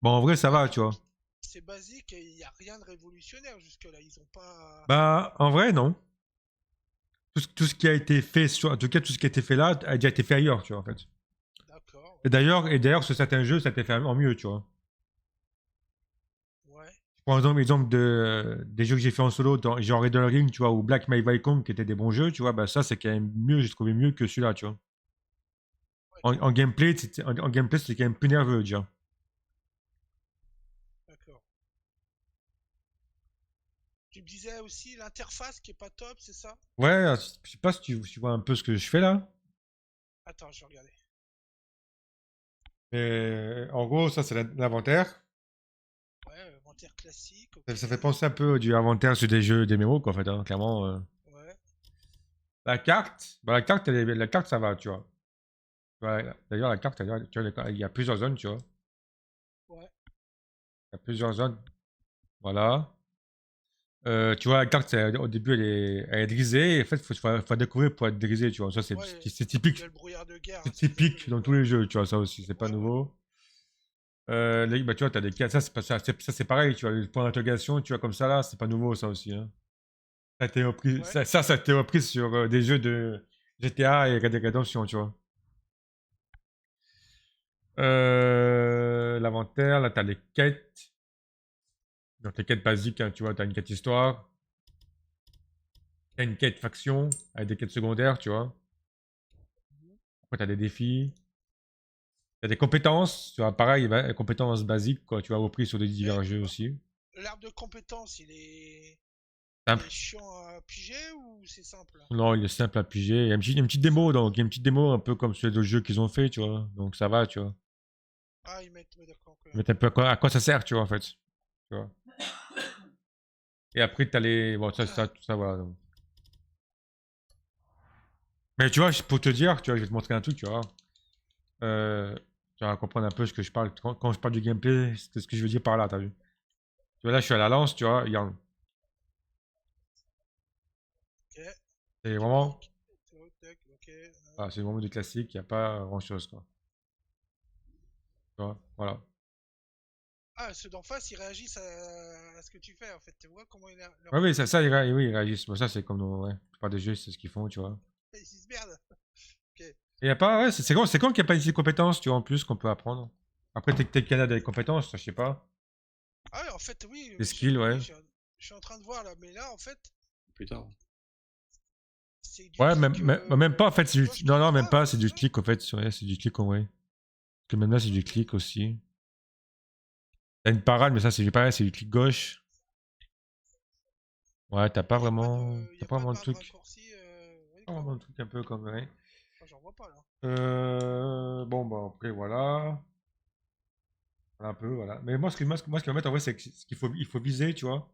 Bon, en vrai, ça Ouais, va, mais tu vois. c'est basique et il n'y a rien de révolutionnaire jusque-là. Ils ont pas. Bah, en vrai, non. Tout ce qui a été fait, en tout cas, tout ce qui a été fait là, a déjà été fait ailleurs, tu vois, en fait. D'accord, Et d'ailleurs, sur certains jeux, ça a été fait en mieux, tu vois. ouais. Je prends exemple des jeux que j'ai fait en solo, genre Elden Ring, tu vois, ou Black May Vicom, qui étaient des bons jeux, tu vois, bah ça, c'est quand même mieux, j'ai trouvé mieux que celui-là, tu vois. Ouais, En carrément. gameplay, en gameplay, c'était quand même plus nerveux, déjà. D'accord. Tu me disais aussi l'interface qui est pas top, c'est ça? Ouais, je sais pas si tu vois un peu ce que je fais là. Attends, je vais regarder. Et en gros, ça, c'est l'inventaire. Ouais, inventaire classique, ok. Ça fait penser un peu du inventaire sur des jeux, des mémos, quoi, en fait, hein, clairement. Ouais, La carte, bah, la carte, ça va, tu vois. Ouais, d'ailleurs, la carte, tu vois, il y a plusieurs zones, tu vois. ouais. Il y a plusieurs zones. Voilà. Tu vois, la carte, au début, elle est grisée. Et en fait, faut découvrir pour être grisée, tu vois. Ça, Ouais, c'est il y a typique. le brouillard de guerre, C'est hein, ce qu'ils typique appellent. dans tous Ouais, les jeux, tu vois. Ça aussi, c'est pas ouais, ouais. nouveau. Bah, tu vois, t'as des cartes. Ça, c'est pareil, tu vois. Le point d'interrogation, tu vois, comme ça, là, c'est pas nouveau, ça aussi, hein. Ouais, Ça a été repris sur des jeux de GTA et Red Dead Redemption, tu vois. L'inventaire, là, t'as les quêtes. Donc, les quêtes basiques, hein, tu vois, t'as une quête histoire. T'as une quête faction avec des quêtes secondaires, tu vois. mhm. Après, t'as des défis. T'as des compétences, tu vois, pareil, les compétences basiques, quoi, tu vois, repris sur des Mais divers jeux aussi. l'arbre de compétences, il est Simple. chiant à piger ou c'est simple? Non, il est simple à piger. Il y a une petite démo, donc il y a une petite démo un peu comme sur les autres jeux qu'ils ont fait, tu vois. Donc ça va, tu vois. Ah, ils mettent, ouais, d'accord. Ok. Ils mettent un peu à quoi ça sert, tu vois, en fait. Tu vois. Et après, t'as les. Bon, tout ça, voilà. Donc. Mais tu vois, pour te dire, tu vois, je vais te montrer un truc, tu vois. Euh, Tu vas comprendre un peu ce que je parle. Quand je parle du gameplay, c'est ce que je veux dire par là, t'as vu. Tu vois, là, je suis à la lance, tu vois. Regarde. Ok. C'est vraiment. Technique. Ok. Ah, c'est vraiment du classique, il n'y a pas grand-chose, quoi. Tu vois, voilà. Ah, ceux d'en face, ils réagissent à ce que tu fais, en fait. Tu vois comment leur Ouais, oui, réaction? oui, ils réagissent. Bon, ça, c'est comme dans, ouais, la plupart des jeux, c'est ce qu'ils font, tu vois. Ils se merdent. Ok. Et y a pas, ouais, c'est con qu'il n'y a pas ici de compétences, tu vois, en plus, qu'on peut apprendre. Après, peut-être qu'il y en a des compétences, ça, je sais pas. Ah ouais, en fait, Des skills, ouais. je suis en train de voir là, mais là, en fait, Plus tard. c'est du Ouais, clic, même pas en fait. gauche, Non, clic non, même droit, pas. ouais, C'est c'est du ça? clic en fait. Ouais, c'est du clic en vrai. Parce que maintenant, c'est du clic aussi. T'as une parade, mais ça, c'est pareil, c'est du clic gauche. Ouais, t'as pas Il n'y a pas vraiment. de, y T'as a pas pas de vraiment de barre de truc. raccourci. Oui, Pas quoi, vraiment ouais. de truc un peu comme. Ouais. Enfin, j'en vois pas là. Bon, bah après, voilà. Voilà un peu, voilà. Mais moi, ce qui m'embête en vrai, c'est qu'il faut viser, tu vois,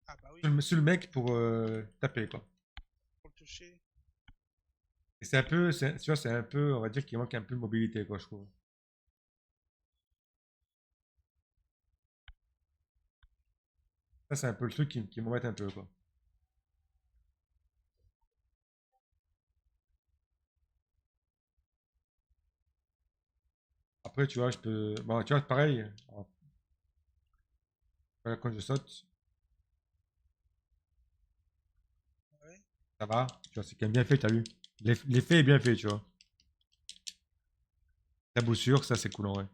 Ah bah oui, sur le mec pour taper, quoi. pour le toucher. Et c'est un peu, tu vois, c'est un peu, on va dire qu'il manque un peu de mobilité, quoi, je trouve. Ça, c'est un peu le truc qui m'embête un peu, quoi. Après, tu vois, je peux. Bon, tu vois, pareil. Voilà, quand je saute, Ouais. ça va. Tu vois, c'est quand même bien fait, t'as vu. L'effet est bien fait, tu vois. La boussure, ça, c'est cool, en vrai.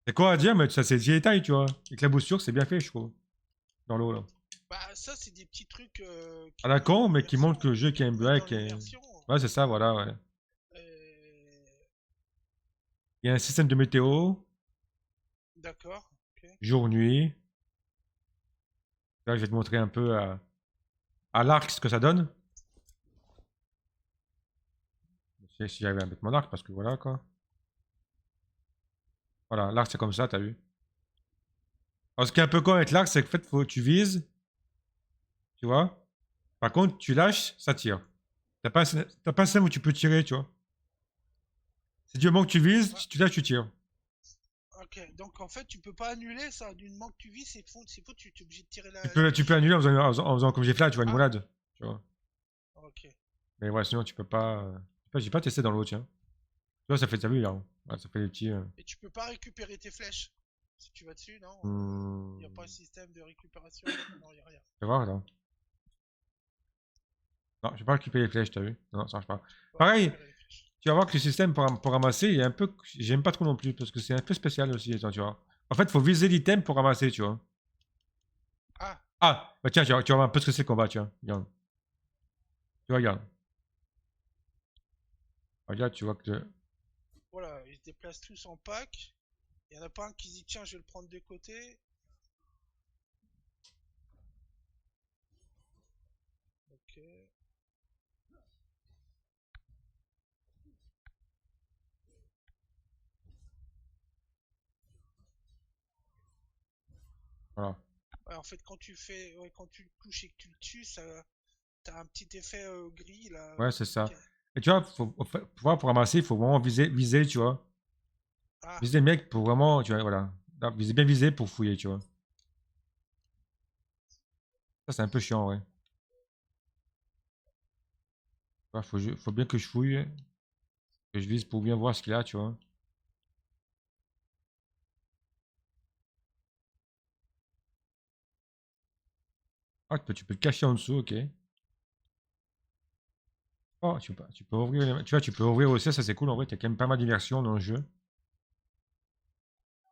C'est quoi à dire, mais ça, c'est des détails, tu vois. Avec la boussure, c'est bien fait, je trouve. Dans l'eau, là. Bah ça, c'est des petits trucs À qui la mettent dans con, mais qui l'immersion, montre que le jeu qui a un qui mettent dans break. l'immersion. Ouais, c'est ça, voilà, ouais. Euh, Il y a un système de météo, D'accord, ok. jour-nuit. Là, je vais te montrer un peu à l'arc ce que ça donne. Si j'avais à mettre mon arc, parce que voilà, quoi. Voilà, l'arc, c'est comme ça, t'as vu. Alors, ce qui est un peu con avec l'arc, c'est que en fait, tu vises, tu vois. Par contre, tu lâches, ça tire. T'as pas un système où tu peux tirer, tu vois. C'est du moment que tu vises, Ouais, tu lâches, tu tires. ok, donc en fait, tu peux pas annuler ça. Du moment que tu vis, c'est faux, tu es obligé de tirer la Tu peux flèche. annuler en faisant comme j'ai fait là, tu vois, une Ah, roulade. Tu vois. ok. Mais ouais, sinon, tu peux pas. J'ai pas testé dans l'eau, tiens. Tu vois, ça fait, t'as vu, là. Ouais, ça fait des petits. Et tu peux pas récupérer tes flèches. Si tu vas dessus, non? Il a Hmm, pas un système de récupération. Non, y a rien. Tu vas voir, là. Non, j'ai pas récupéré les flèches, t'as vu? Non, ça marche pas. Tu peux pas Pareil, récupérer les flèches. tu vas voir que le système pour ramasser, il est un peu. J'aime pas trop non plus, parce que c'est un peu spécial aussi, attends, tu vois. En fait, faut viser l'item pour ramasser, tu vois. Ah, Ah, bah tiens, tu vas voir un peu ce que c'est le combat, tiens. Regarde. Tu vois, regarde. Regarde, tu vois que. voilà, ils se déplacent tous en pack. Il y en a pas un qui dit tiens, je vais le prendre de côté. Ok. Voilà. Ouais, en fait, quand tu fais, ouais, quand tu le touches et que tu le tues, ça, t'as un petit effet gris là. Ouais, c'est ça. Ok. Et tu vois, pour ramasser, il faut vraiment viser, tu vois. Ah, Viser le mec pour vraiment, tu vois, voilà. Là, bien viser pour fouiller, tu vois. Ça, c'est un peu chiant, ouais. Ouais, faut bien que je fouille, que je vise pour bien voir ce qu'il y a, tu vois. Ah, tu peux le cacher en dessous, ok. Oh, tu peux ouvrir, tu vois, tu peux ouvrir aussi, ça c'est cool, en vrai, t'as quand même pas mal d'immersion dans le jeu.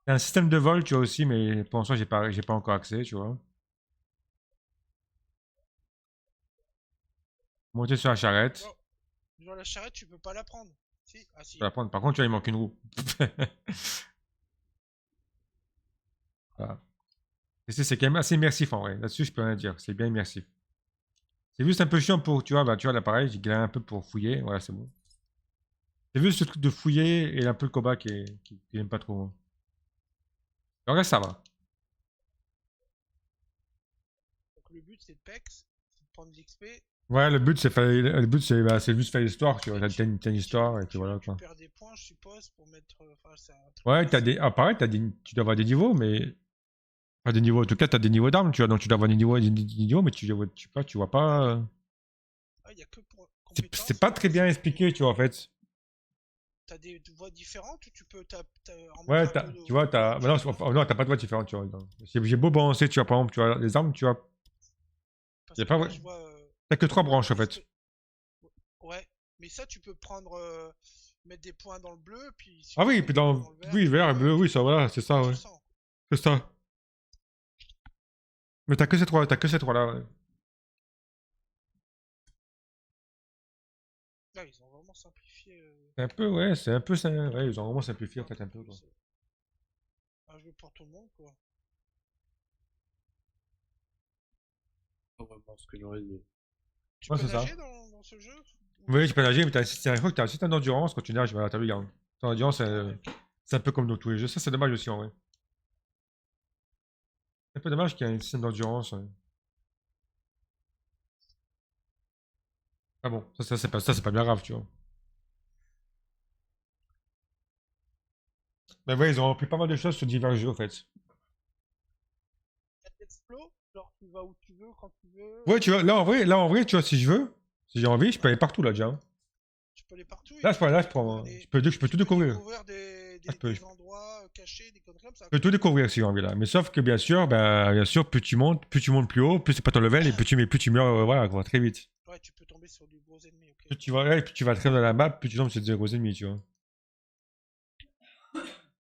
T'as un système de vol, tu vois, aussi, mais pour l'instant, j'ai pas encore accès, tu vois. Monter sur la charrette. non, genre la charrette, tu peux pas la prendre. Si, ah Je peux si. la prendre. Par contre, tu vois, il manque une roue. Voilà. Et c'est quand même assez immersif, en vrai. Là-dessus, je peux rien dire. C'est bien immersif. C'est juste un peu chiant pour, tu vois, bah, tu vois, l'appareil, j'ai galéré un peu pour fouiller. Voilà, c'est bon. C'est juste ce truc de fouiller et un peu le combat qui j'aime pas trop. Le reste, ça va. Donc le but c'est de pex, c'est de prendre de l'XP Ouais, le but, c'est juste faire l'histoire, tu vois. et T'as une histoire et puis tu voilà, quoi. récupères des points, je suppose, pour mettre. Enfin, c'est un truc Ouais, basique. pareil, tu dois avoir des niveaux, mais. Pas des niveaux, en tout cas, t'as des niveaux d'armes, tu vois. Donc tu dois avoir des niveaux, mais tu vois Ah pas. oui. Ah, il y a que pour C'est compétences, pas très bien expliqué, tu vois, en fait. t'as des voies différentes ou tu peux en Ouais, mettre un peu tu vois, au bah non, hasard là? non, t'as pas de voix différente, tu vois. J'ai beau balancer, tu vois, par exemple, tu vois, les armes, tu vois. Y Parce a que pas, là je vois t'as que trois branches, en est-ce fait. que ouais, mais ça tu peux prendre mettre des points dans le bleu, puis si Ah tu veux oui, mettre des points dans le vert, oui, tu vert, peux, bleu, et oui, puis ça, voilà, c'est ça, comme tu ouais. le sens. C'est ça. Mais t'as que ces trois-là, ouais. vraiment simplifié. C'est un peu, ouais, c'est un peu ça. Ouais, ils ont vraiment simplifié en fait un peu quoi. C'est un jeu pour tout le monde, quoi. Pas vraiment ce que j'aurais dit. Tu Ouais, peux c'est ça. nager dans ce jeu? Oui, tu peux nager, mais c'est un que t'as un système d'endurance quand tu nages, voilà, t'as vu, regarde. Ton endurance, Ah ouais, ok. c'est un peu comme dans tous les jeux. Ça, c'est dommage aussi en vrai. C'est un peu dommage qu'il y ait un système d'endurance. Ouais. Ah bon, ça, c'est pas bien grave, tu vois. Mais ouais, ils ont repris pas mal de choses sur divers jeux en fait. Let's Flow, genre tu vas où tu veux, quand tu veux. Ouais, tu vois, là en vrai, tu vois, si je veux, si j'ai envie, je peux aller partout là déjà. Hein. Tu peux aller partout et Là, tu peux là, je découvrir prends, je peux tu tout peux découvrir. découvrir Là, des endroits cachés, des conneries comme ça, je peux quoi. tout découvrir si j'ai envie là. Mais sauf que bien sûr, plus tu montes plus haut, plus c'est pas ton level et plus tu meurs, voilà, quoi, très vite. Ouais, tu peux tomber sur du gros ennemi, ok. Plus tu vas, ouais, plus tu vas très dans la map, plus tu tombes sur des gros ennemis, tu vois.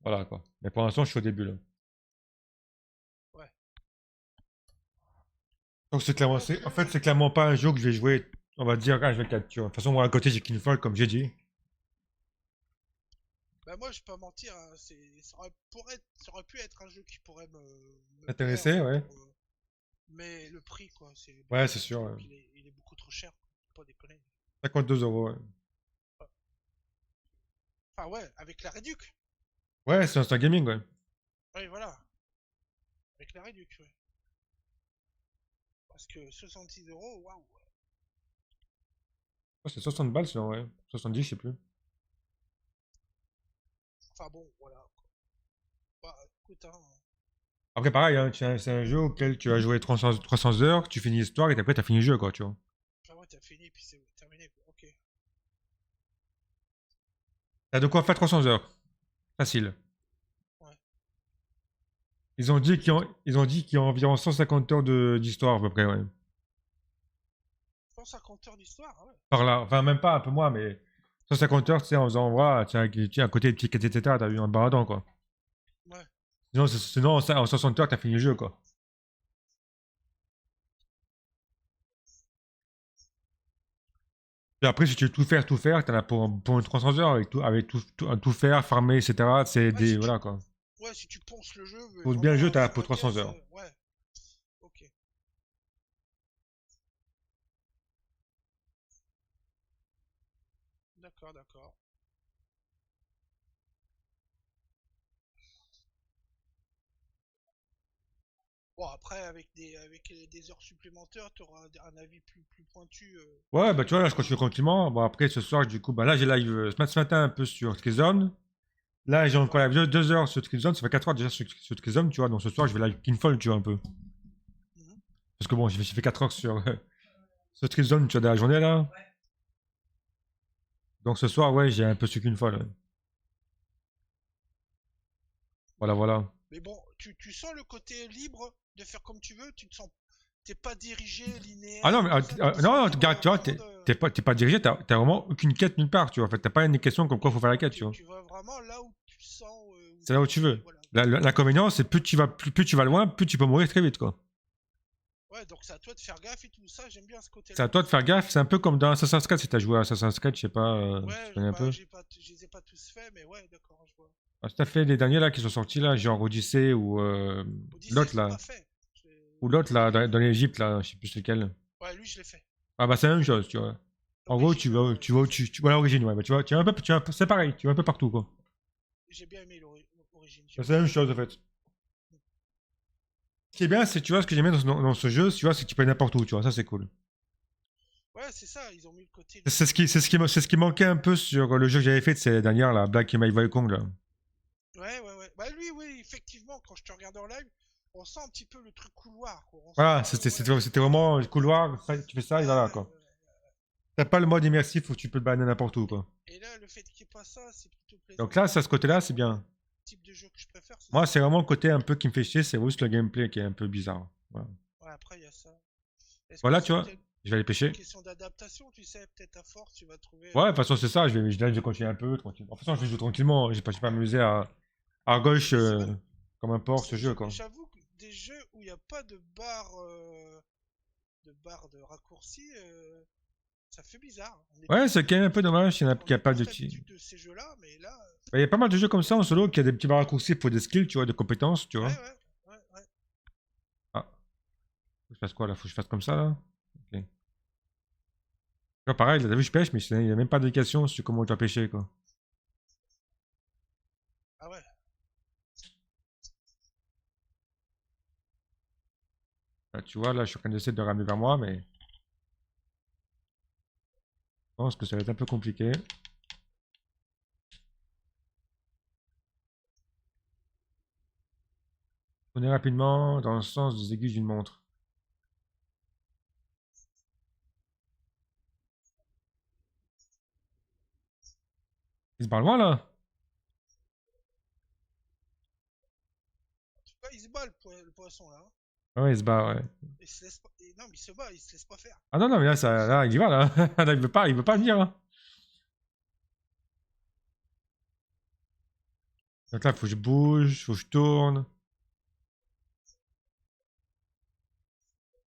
Voilà quoi. Mais pour l'instant, je suis au début là. Ouais. Donc c'est clairement, Donc, en fait, c'est clairement pas un jeu que je vais jouer, on va dire H24, tu vois. De toute façon, moi à côté, j'ai Kinfall, comme j'ai dit. bah moi, je vais pas mentir, hein, ça aurait pu être un jeu qui pourrait me plaire, Intéressé, ouais. mais le prix, quoi, c'est Ouais, beaucoup c'est trop sûr. trop, Ouais. puis il est beaucoup trop cher, quoi. Faut pas déconner. 52 €. Ouais, Enfin, ouais, avec la réduc. ouais c'est un gaming, ouais. Oui, voilà. Avec la réduc, ouais. Parce que 66 €, waouh. Ouais, c'est 60 balles, sinon, ouais. 70, je sais plus. Enfin bon, voilà. Bah, écoute, hein. Après, pareil, hein, c'est un jeu auquel tu as joué 300 heures, tu finis l'histoire et après, t'as fini le jeu, quoi, tu vois. Enfin, ouais, t'as fini, puis c'est terminé, quoi. Ok. T'as de quoi faire 300 heures. Facile. Ouais. Ils ont dit qu'il y a environ 150 heures d'histoire, à peu près, ouais. 150 heures d'histoire, ah ouais. Par là. Enfin, même pas, un peu moins, mais 150 heures, tu sais, en faisant, voilà, tiens, à côté des petits quêtes, etc., t'as vu en te baladant, quoi. Ouais. Sinon en 60 heures, t'as fini le jeu, quoi. Puis après, si tu veux tout faire, t'en as pour une 300 heures avec tout faire, farmer, etc. C'est Ouais, des. Voilà, quoi. ouais, si tu ponces le jeu, mais Pour bien le vraiment jeu, à t'as fond pour la 300 caisse, heures. ouais. Ok. D'accord, d'accord. Bon, après, avec des heures supplémentaires, tu auras un avis plus pointu Ouais, bah tu vois, là, je du continue jeu. tranquillement. Bon, après, ce soir, du coup, bah là, j'ai live ce matin un peu sur Skillzone. Là, j'ai encore Ouais. live 2 heures sur Skillzone. Ça fait 4 heures déjà sur Skillzone, tu vois. Donc ce soir, je vais live Kinfall, tu vois, un peu. Mhm. Parce que bon, j'ai fait 4 heures sur Skillzone, tu vois, dans la journée, là. Donc ce soir, ouais, j'ai un peu sur Kinfall. Ouais. Voilà, voilà. Mais bon, tu sens le côté libre de faire comme tu veux, tu te sens. T'es pas dirigé, Ah non, linéaire, mais tout ça, tu te non, sens non, libre regarde, tu vois, vraiment de. t'es pas dirigé, t'as vraiment aucune quête nulle part, tu vois. En fait, t'as pas une question comme quoi faut faire la quête, tu vois. Tu vas vraiment là où tu sens. C'est là où tu veux. Voilà. L'inconvénient, c'est plus tu vas loin, plus tu peux mourir très vite, quoi. Ouais, donc c'est à toi de faire gaffe et tout ça, j'aime bien ce C'est à côté-là. toi de faire gaffe, c'est un peu comme dans Assassin's Creed, si t'as joué à Assassin's Creed, je sais pas, si tu Ouais, connais un bah, peu. je les ai pas tous faits, mais ouais, d'accord, je vois. Ah, si t'as fait les derniers là qui sont sortis là, genre Odyssey ou Odyssey, l'autre je l'ai là, pas fait. ou l'autre là, J'ai- dans l'Egypte là, je sais plus c'est lequel. Ouais, lui, je l'ai fait. Ah bah c'est la même chose, tu vois. En gros, L'origine, ouais, ouais, je l'ai fait. tu vois l'origine, ouais, bah, tu vas un peu, c'est pareil, tu vas un peu partout, quoi. J'ai bien aimé l'origine, j'ai Bah, c'est bien la même aimé. chose en fait. Ce qui est bien, c'est, tu vois, ce que j'aime bien dans ce jeu, tu vois, c'est que tu peux aller n'importe où, tu vois, ça c'est cool. Ouais, c'est ça, ils ont mis le côté C'est ce qui manquait un peu sur le jeu que j'avais fait de ces dernières là, Black et My Kong là. Ouais, ouais, ouais. Bah lui, oui, effectivement, quand je te regarde en live, on sent un petit peu le truc couloir, quoi. On sent, Voilà, ouais, c'était vraiment le couloir, tu fais ça et ouais, voilà, ouais, quoi. ouais. T'as pas le mode immersif où tu peux te balader n'importe où, quoi. Et là, le fait qu'il n'y ait pas ça, c'est plutôt plaisant. Donc là, ça, ce côté-là, c'est Moi, le bien. type de jeu que je préfère, c'est Moi, ça. c'est vraiment le côté un peu qui me fait chier, c'est juste le gameplay qui est un peu bizarre. Voilà, Ouais, après, il y a ça. Est-ce que voilà tu c'est vois, peut-être je vais aller une pêcher. question d'adaptation, tu sais, peut-être à force, tu vas trouver. Ouais, de toute façon, c'est ça, je vais continuer un peu, tranquille. De toute façon, je vais jouer tranquillement, je vais pas m'amuser à gauche Mais c'est vrai, comme un porc ce jeu, quoi. j'avoue que des jeux où il n'y a pas de barre de raccourci, Ça fait bizarre. On est Ouais, c'est quand même un peu dommage qu'il n'y en a on qui a a pas tous de l'habitude de ces jeux-là, mais là, Il y a pas mal de jeux comme ça en solo qui a des petits raccourcis pour des skills, tu vois, de compétences, tu ouais, vois. ouais, ouais, ouais. Ah, faut que je fasse quoi là? Faut que je fasse comme ça là? Ok. Tu vois, pareil, t'as vu, je pêche, mais il n'y a même pas d'indication sur comment tu dois pêcher, quoi. Ah ouais. Là, tu vois, là, je suis en train d'essayer de ramener vers moi, mais je pense que ça va être un peu compliqué. Tourner rapidement dans le sens des aiguilles d'une montre. Il se barre loin là? En tout cas, il se bat le poisson là, hein. Ah ouais, il se barre, ouais. Il se laisse pas... Non, mais il se bat, il se laisse pas faire. Ah non, non, mais là, ça, là il y va là. Là, il veut pas venir. Hein. Donc là, faut que je bouge, faut que je tourne.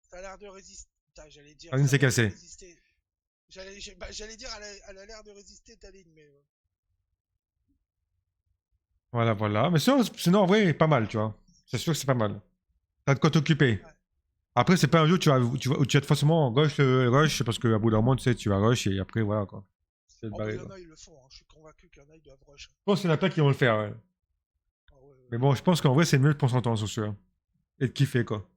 Ça a l'air de résister. Putain, j'allais dire, La ligne ça a s'est l'air de cassée. résister. J'allais dire, elle a l'air de résister ta ligne, mais. Voilà, voilà. Mais sinon, en vrai, pas mal, tu vois. C'est sûr que c'est pas mal. T'as de quoi t'occuper. Ouais. Après, c'est pas un jeu où où tu vas forcément rush, rush, parce qu'à bout d'un moment, tu sais, tu vas rush et après, voilà, quoi. C'est le Oh, bah, il barré, y en quoi. a, ils le font, hein. Je suis convaincu qu'il y en a, ils doivent rush. Je pense qu'il y en a plein qui vont le faire, ouais. Ah ouais, ouais. Mais bon, je pense qu'en vrai, c'est mieux de prendre son temps sur celui-là. Et de kiffer, quoi.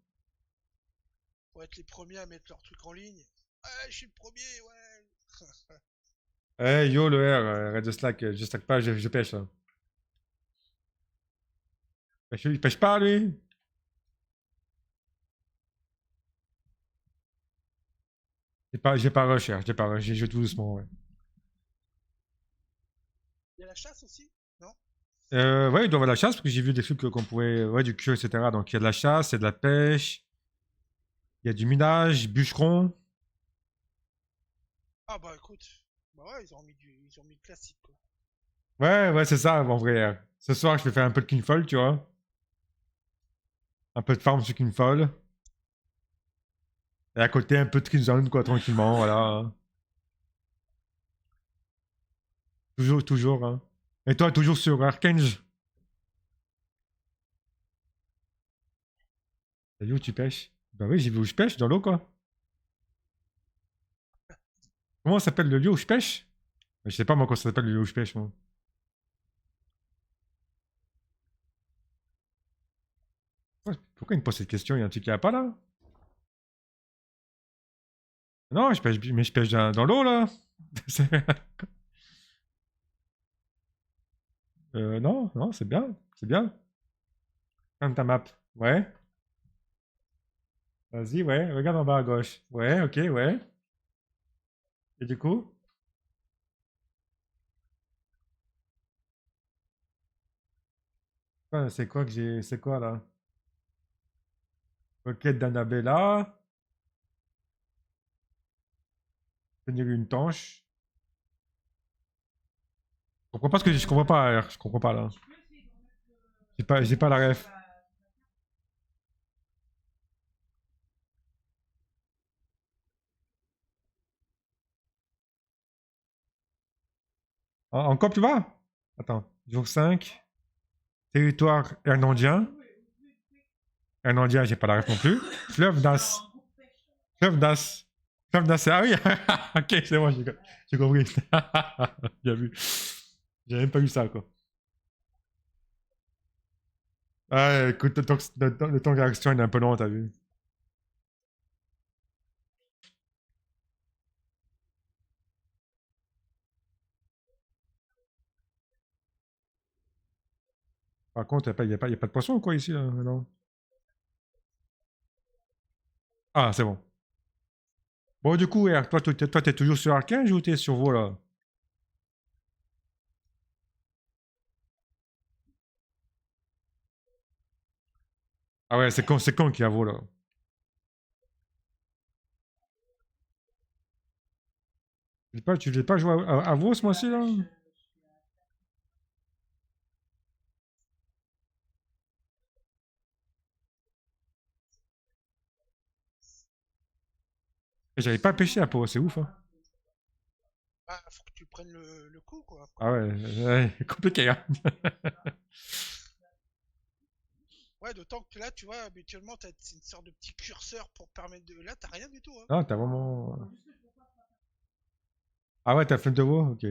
Pour être les premiers à mettre leur truc en ligne. Ouais, je suis le premier, ouais. Eh, yo, le R, arrête de slack, je slack pas, je pêche, là. Il pêche pas, lui. J'ai pas rush, R, j'ai pas rush, j'ai joué tout doucement, ouais. Il y a la chasse aussi? Non? Ouais, il doit y avoir de la chasse, parce que j'ai vu des trucs qu'on pouvait, ouais, du queue, etc. Donc, il y a de la chasse, il y a de la pêche, il y a du minage, bûcheron. Ah bah écoute. Bah ouais, ils ont mis le classique, quoi. Ouais, ouais, c'est ça, en vrai, R. Ce soir, je vais faire un peu de Kingfall, tu vois. Un peu de farm sur Kingfall. Et à côté, un peu de Killzone, quoi, tranquillement, voilà. Toujours, toujours, hein. Et toi, toujours sur Arkange? T'as vu où tu pêches? Bah oui, j'ai vu où je pêche, dans l'eau, quoi. Comment s'appelle le lieu où je pêche? Je sais pas, moi, comment ça s'appelle le lieu où je pêche, moi. Pourquoi il me pose cette question? Il y a un truc qui a pas, là? Non, mais je pêche dans l'eau, là. Non, non, c'est bien, c'est bien. Ferme ta map. Ouais. Vas-y, ouais. Regarde en bas à gauche. Ouais, ok, ouais. Et du coup? Ah, c'est quoi que j'ai. C'est quoi là? Requête d'Annabella. Tenir une tanche. Je comprends pas ce que je comprends pas, R. Je comprends pas là. J'ai pas la ref. En cop, tu vas? Attends. Jour 5. Territoire hernandien. Hernandien, j'ai pas la ref non plus. Fleuve d'As. Fleuve d'As. Fleuve d'As. Ah oui! Ok, c'est bon, j'ai compris. Bien vu. J'ai même pas vu ça, quoi. Ah, écoute, le temps de réaction il est un peu long, t'as vu. Par contre, y a pas de poisson ou quoi ici, là, non? Ah, c'est bon. Bon, du coup, R, toi, t'es toujours sur Arcane ou t'es sur WoW, là? Ah ouais, c'est con qu'il y a WoW, là. Tu voulais pas jouer à WoW ce mois-ci, là? Et j'avais pas pêché à Pau, c'est ouf, hein. Ah, faut que tu prennes le coup, quoi. Ah ouais, compliqué, hein. Ouais, d'autant que là, tu vois, habituellement, t'as une sorte de petit curseur pour permettre de. Là, t'as rien du tout, hein. Non, t'as vraiment... Ah ouais, t'as flemme de WoW? Ok.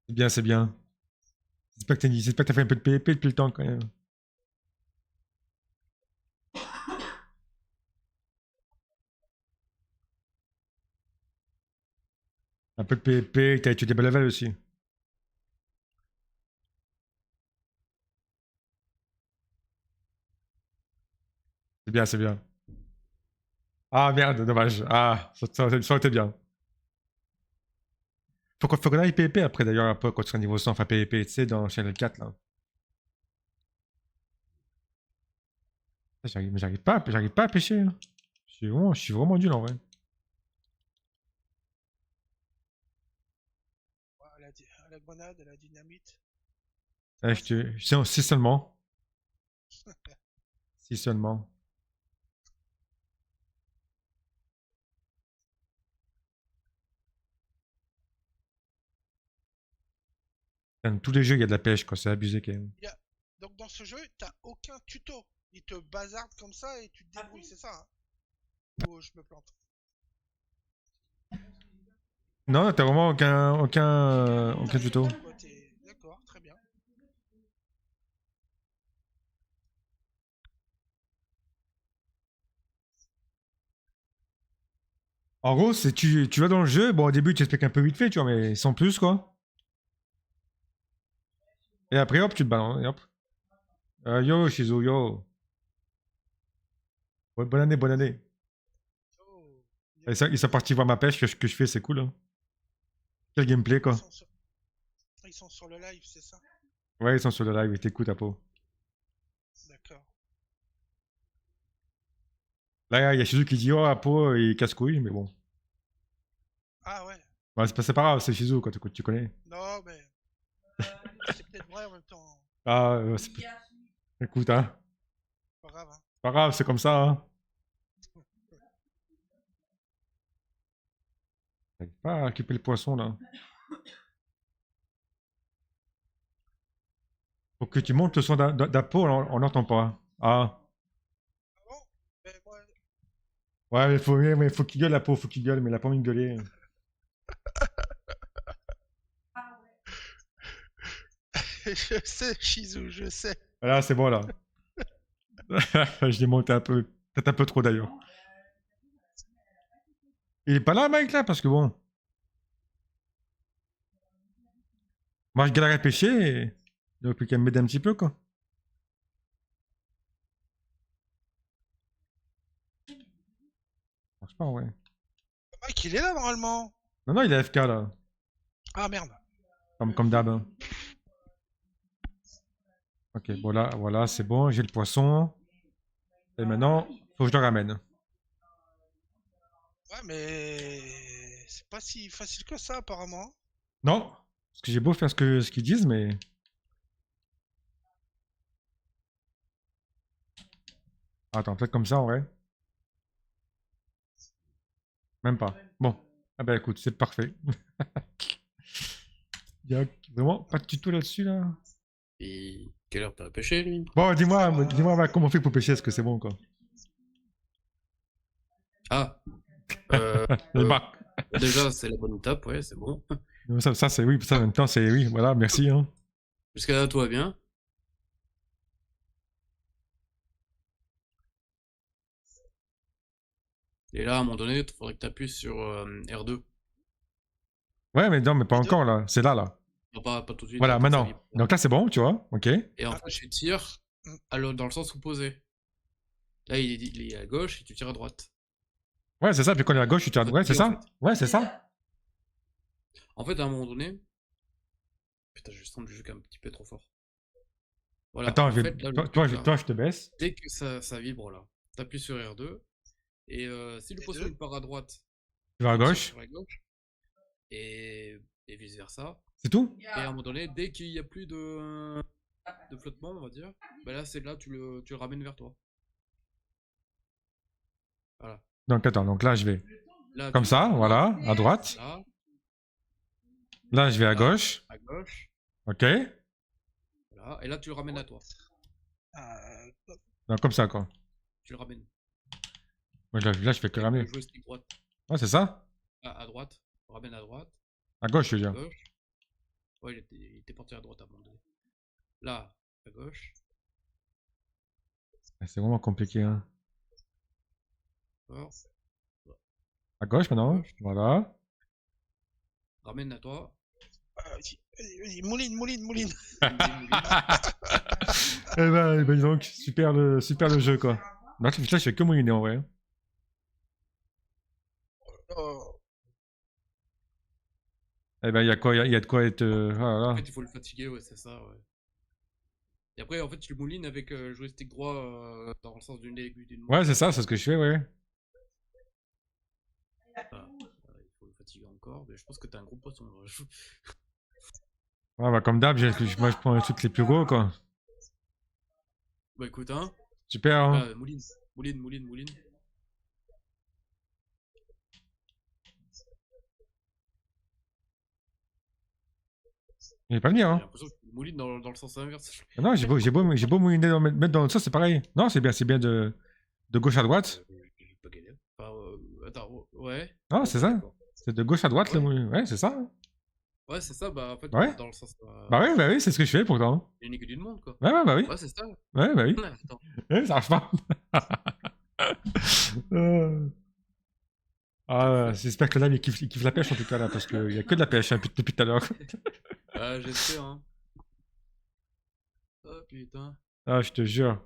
C'est bien, c'est bien. J'espère que t'as fait un peu de PvP depuis le temps, quand même. Un peu de PvP, t'as étudié bas level aussi. C'est bien, c'est bien. Ah merde, dommage. Ah, ça aurait été bien. Faut qu'on aille PvP après d'ailleurs, un peu quand tu seras niveau 100, enfin PvP, tu sais, dans Channel 4 là. Mais j'arrive pas à pêcher, hein. Je suis vraiment nul en vrai. Ouais, à la grenade, à la dynamite. Ouais, si seulement. Si seulement. Dans tous les jeux, il y a de la pêche, quoi. C'est abusé quand même. Il y a- Donc, dans ce jeu, t'as aucun tuto. Il te bazarde comme ça et tu te débrouilles, c'est ça, hein. Ou je me plante. Non, t'as vraiment aucun T'arrives tuto. tout, quoi. D'accord, très bien. En gros, c'est tu vas dans le jeu, bon au début tu expliques un peu vite fait, tu vois, mais sans plus quoi. Et après hop, tu te balances, et hop. Yo, Shizu, yo. Bonne année, bonne année. Oh, Et ça, ils sont partis voir ma pêche que je fais, c'est cool, hein. Quel gameplay Ils quoi. sont sur, ils sont sur le live, c'est ça? Ouais, ils sont sur le live, ils t'écoutent à peau. D'accord. Là, il y a Shizu qui dit oh à peau, il casse couille, mais bon. Ah ouais. Ouais, c'est pas grave, c'est Shizu quoi, tu connais. Non, mais c'est peut-être vrai en même temps, hein. Ah, écoute, hein. Pas grave, hein. C'est pas grave, c'est comme ça, hein. J'arrive pas à occuper le poisson là. Faut que tu montes le son d'Apo, on n'entend pas. Ah. Ah bon? Mais moi, Ouais, mais faut qu'il gueule la peau, faut qu'il gueule, mais il a pas envie de gueuler. je sais, Shizu, je sais. Voilà, c'est bon là. Je l'ai monté un peu. Peut-être un peu trop d'ailleurs. Il est pas là, Mike, là, parce que bon. Moi, je galère à pêcher et. Il aurait pu qu'à m'aider un petit peu, quoi. Marche pas, ouais. Mike, il est là normalement. Non, non, il est AFK là. Ah merde. Comme d'hab, hein. Ok, voilà, c'est bon, j'ai le poisson. Et maintenant, faut que je le ramène. Ouais, mais c'est pas si facile que ça apparemment. Non, parce que j'ai beau faire ce qu'ils disent, mais. Attends, peut-être comme ça en vrai. Même pas. Bon. Ah bah écoute, c'est parfait. Il y a vraiment pas de tuto là-dessus là. Et quelle heure t'as pêché, lui? Bon, dis-moi bah, comment on fait pour pêcher, est-ce que c'est bon quoi? Ah, euh, Les euh, barques. déjà, c'est la bonne étape, ouais, c'est bon. Ça c'est oui, ça en même temps c'est oui, voilà, merci hein. Jusqu'à là, tout va bien. Et là, à un moment donné, il faudrait que tu appuies sur R2. Ouais, mais non, mais pas Les deux? encore là, c'est là là. Non, pas tout de suite, Voilà, tant que ça maintenant. vibre. Donc là c'est bon, tu vois, ok. Et en Ah, fait, tu tires hmm. dans le sens opposé. Là, il est à gauche et tu tires à droite. Ouais, c'est ça, puis quand on est à gauche, tu tires à Faut droite, ouais, c'est tirer, en fait. ça? Ouais, c'est ça. En fait, à un moment donné. Putain, je sens le jeu un petit peu trop fort. Voilà, Attends, en fait, là, le but, là, toi, je te baisse. dès que ça vibre là, t'appuies sur R2. Et si le Les poisson deux? il part à droite, Tu vas à tu tires gauche. sur la gauche. Et vice versa. C'est tout? Et à un moment donné, dès qu'il n'y a plus de flottement, on va dire, bah là, c'est là, tu le ramènes vers toi. Voilà. Donc attends, donc là je vais Là, comme tu ça, vas voilà, à droite. là, Là je vais à là, gauche. à gauche, Ok. voilà. Et là, tu le ramènes à toi. Euh, Donc comme ça quoi. Tu le ramènes. Moi, là je fais que Avec ramener. le joystick droite. Ouais, c'est ça? À droite. Ramène à droite. À gauche, je veux À dire. gauche. Ouais, il était parti à droite à un moment donné. Là, à gauche. C'est vraiment compliqué. Hein. D'accord. À gauche maintenant. Gauche. Voilà. Ramène à toi. vas-y, mouline. Eh ben, dis donc, super le jeu quoi. Là, je fais que mouliner en vrai. Oh, Eh ben, il y a quoi, il y a de quoi être. Oh là En là. fait, il faut le fatiguer, ouais, c'est ça, ouais. Et après, en fait, tu le moulines avec le joystick droit dans le sens d'une aiguille d'une Ouais, montre. c'est ça, c'est ce que je fais, ouais. Voilà. Il faut le fatiguer encore. Mais je pense que t'es un gros poisson. Là. Ouais, bah, comme d'hab, moi je prends les trucs les plus gros quoi. Bah écoute, hein. Super, hein. Là, mouline. Il est pas venir, J'ai hein. l'impression que tu mouline dans le sens inverse. Ah non, j'ai beau mouliner, mettre dans le sens, c'est pareil. Non, c'est bien de gauche à droite. J'ai pas galère. Enfin, attends, ouais. Non, Ouais, c'est bah ça. d'accord. C'est de gauche à droite le Ouais. mouline. Ouais, c'est ça. Hein. Ouais, c'est ça, bah en fait, Ouais. dans le sens Bah oui, c'est ce que je fais pourtant. unique d'une montre, quoi. Ouais, bah oui. Ouais, c'est ça. Ouais, bah oui. Ouais, attends. Ouais, ça marche pas. Ah, j'espère que là, il kiffe la pêche en tout cas là, parce qu'il y a que de la pêche hein, depuis tout à l'heure. Ah, j'espère, hein. Oh putain. Ah, je te jure.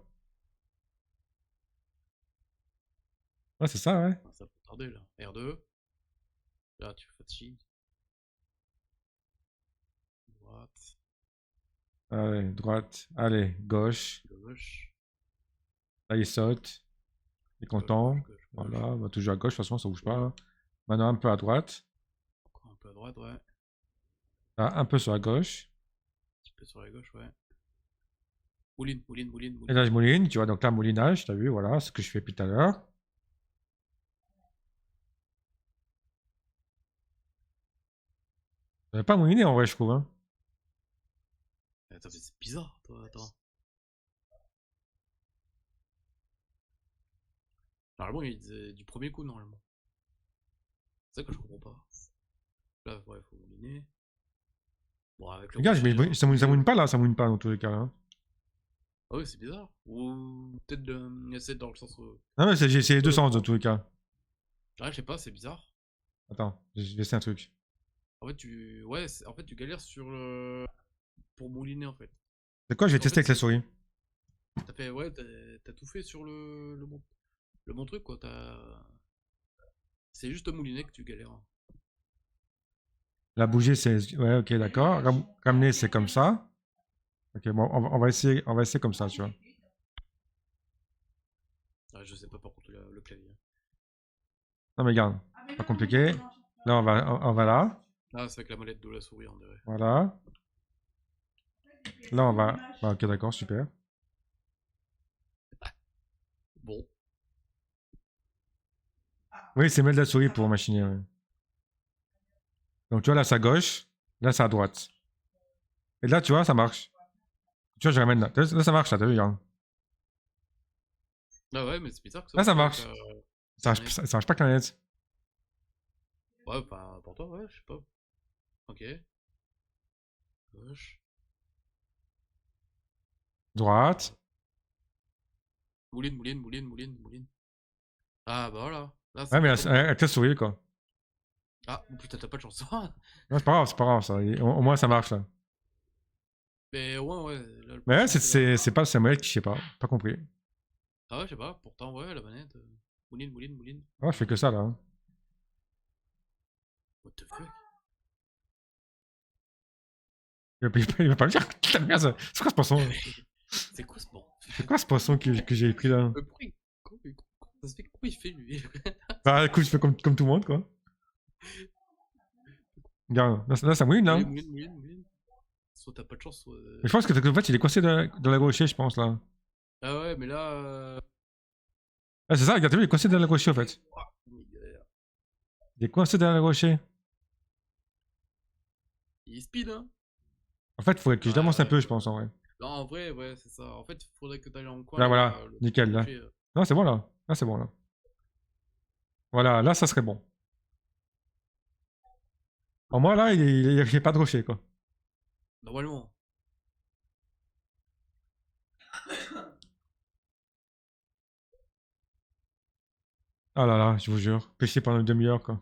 Ouais, c'est ça, ouais. Ah, ça peut tarder là. R2. Là, tu fatigues. Droite, Allez, droite. Allez, gauche. gauche. Là, il saute. Il est content. Gauche. Voilà, bah, toujours à gauche, de toute façon, ça bouge pas. Hein. Maintenant, un peu à droite. Encore un peu à droite, ouais. Un Là, un peu sur la gauche. petit peu sur la gauche, ouais. Mouline. Et là, je mouline, tu vois, donc là, moulinage, t'as vu, voilà, ce que je fais depuis tout à l'heure. J'avais pas mouliné en vrai, je trouve. Hein. Attends, mais c'est bizarre, toi, attends. Normalement, il disait du premier coup, normalement. C'est ça que je comprends pas. Là, ouais, faut mouliner. Bon, avec le Regarde, rouge, déjà, ça mouline pas là, ça mouline pas dans tous les cas. Hein. ah ouais, c'est bizarre. Ou peut-être essayer dans le sens. Non, mais j'ai essayé les deux sens dans tous les cas. Ah, je sais pas, c'est bizarre. Attends, je vais essayer un truc. En fait, en fait, tu galères sur le. Pour mouliner, en fait. C'est quoi, je vais En tester fait, avec la souris. T'as fait, ouais, t'as tout fait sur le bon truc, quoi. C'est juste mouliner que tu galères. Hein. La bougie, c'est. Ouais, ok, d'accord. Ramener, c'est comme ça. Ok, bon, on va essayer comme ça, tu vois. Ah, je sais pas par contre le clavier. Non, mais regarde, pas compliqué. Là, on va là. Ah, c'est avec la molette de la souris, on dirait. Voilà. Là, on va. Ah, ok, d'accord, super. Bon. Oui, c'est mettre la souris pour machiner. Ouais. Donc, tu vois, là, c'est à gauche. Là, c'est à droite. Et là, tu vois, ça marche. Tu vois, je ramène là. Là, ça marche, là, t'as vu, regarde. Ah ouais, mais c'est bizarre que ça Là, ça marche marche. avec, Ça marche pas que la net. Ouais, bah, pour toi, ouais, je sais pas. Ok. Gauche. Droite. Mouline. Ah, bah voilà. Là, Ouais, mais marche pas. avec la souris, quoi. Ah, oh, putain, t'as pas de chance. Non, c'est pas grave, ça. Au moins, ça marche, là. Mais ouais, là, le Mais ouais, prochain, c'est là. c'est pas le Samuel qui, je sais pas. Pas compris. Ah ouais, je sais pas, pourtant, ouais, la manette. Mouline. Ouais, je fais que ça, là. Hein. What the fuck? Il va pas le dire. Putain de merde, c'est quoi ce poisson? C'est quoi ce bon? C'est quoi ce poisson que j'ai pris, là? Comment ça se fait comment il fait lui? Bah, écoute, je fais comme tout le monde, quoi. Regarde, là, ça mouline, là. Mouline. Soit t'as pas de chance, soit. Mais je pense que en fait, il est coincé dans la gauche, je pense, là. Ah ouais, mais là. Ah, c'est ça, regarde, t'as vu, il est coincé derrière le rocher, en fait. Ouah, il galère. Il est coincé derrière le rocher. Il speed, hein. En fait, il faudrait que je l'avance un peu, je Ouais. pense, en vrai. Non, en vrai, ouais, c'est ça. En fait, il faudrait que tu ailles en coin, Là, là, voilà, le nickel, là. rocher. Non, c'est bon, là. Là, c'est bon, là. Voilà, là, ça serait bon. Au moins, là, il y a pas de rocher, quoi. Normalement. Ah là là, je vous jure. Pêcher pendant une demi-heure, quoi.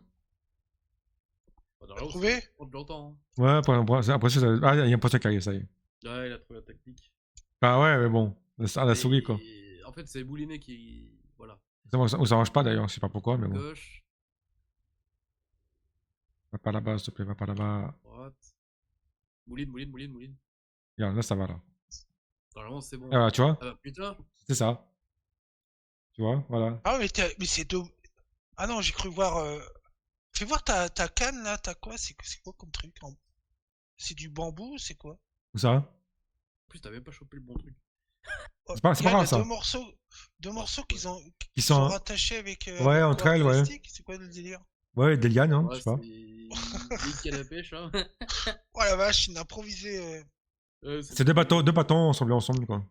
Dans T'as là-haut, trouvé? ça prend longtemps. Ouais, après ça, ah, il y a un poisson qui arrive, ça y est. Hein. Ouais, il a trouvé la tactique. Ah ouais, mais bon. La souris, quoi. Et en fait, c'est Boulinet qui. Voilà. Ça marche pas, d'ailleurs, je sais pas pourquoi, mais bon. Gauche, Va pas là-bas, s'il te plaît, va pas là-bas. droite. Mouline. Regarde, là, ça va, là. Normalement, c'est bon. Ah, voilà, tu vois? Ah bah putain. C'est ça. Tu vois? Voilà. Ah, mais c'est deux. Ah non, j'ai cru voir. Fais voir ta canne là, t'as quoi? C'est quoi comme truc? C'est du bambou, c'est quoi? Où ça? En plus, t'as même pas chopé le bon truc. Oh, C'est pas regarde, grave, il y a ça. deux morceaux ouais. qui Ils sont sont. rattachés avec, Ouais, avec entre quoi? elles, ouais. Plastique? C'est quoi le délire? Ouais, des lianes, hein, je Ouais, sais pas. c'est nickel à la pêche, hein. Oh la vache, une improvisée. C'est deux bâtons ensemble, quoi.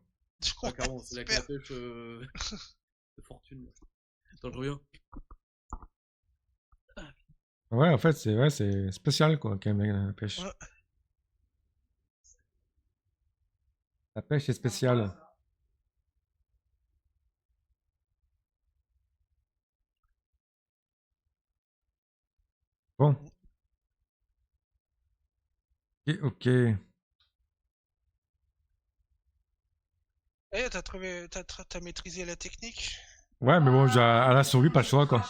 Ah, carrément, c'est la Super. canne à pêche de fortune. Attends, je reviens. Ouais, en fait, c'est spécial, quoi, quand même, la pêche. Ouais. La pêche est spéciale. Bon. Ok, ok. Eh, t'as trouvé, t'as maîtrisé la technique? Ouais, mais bon, à la souris, pas le choix, quoi.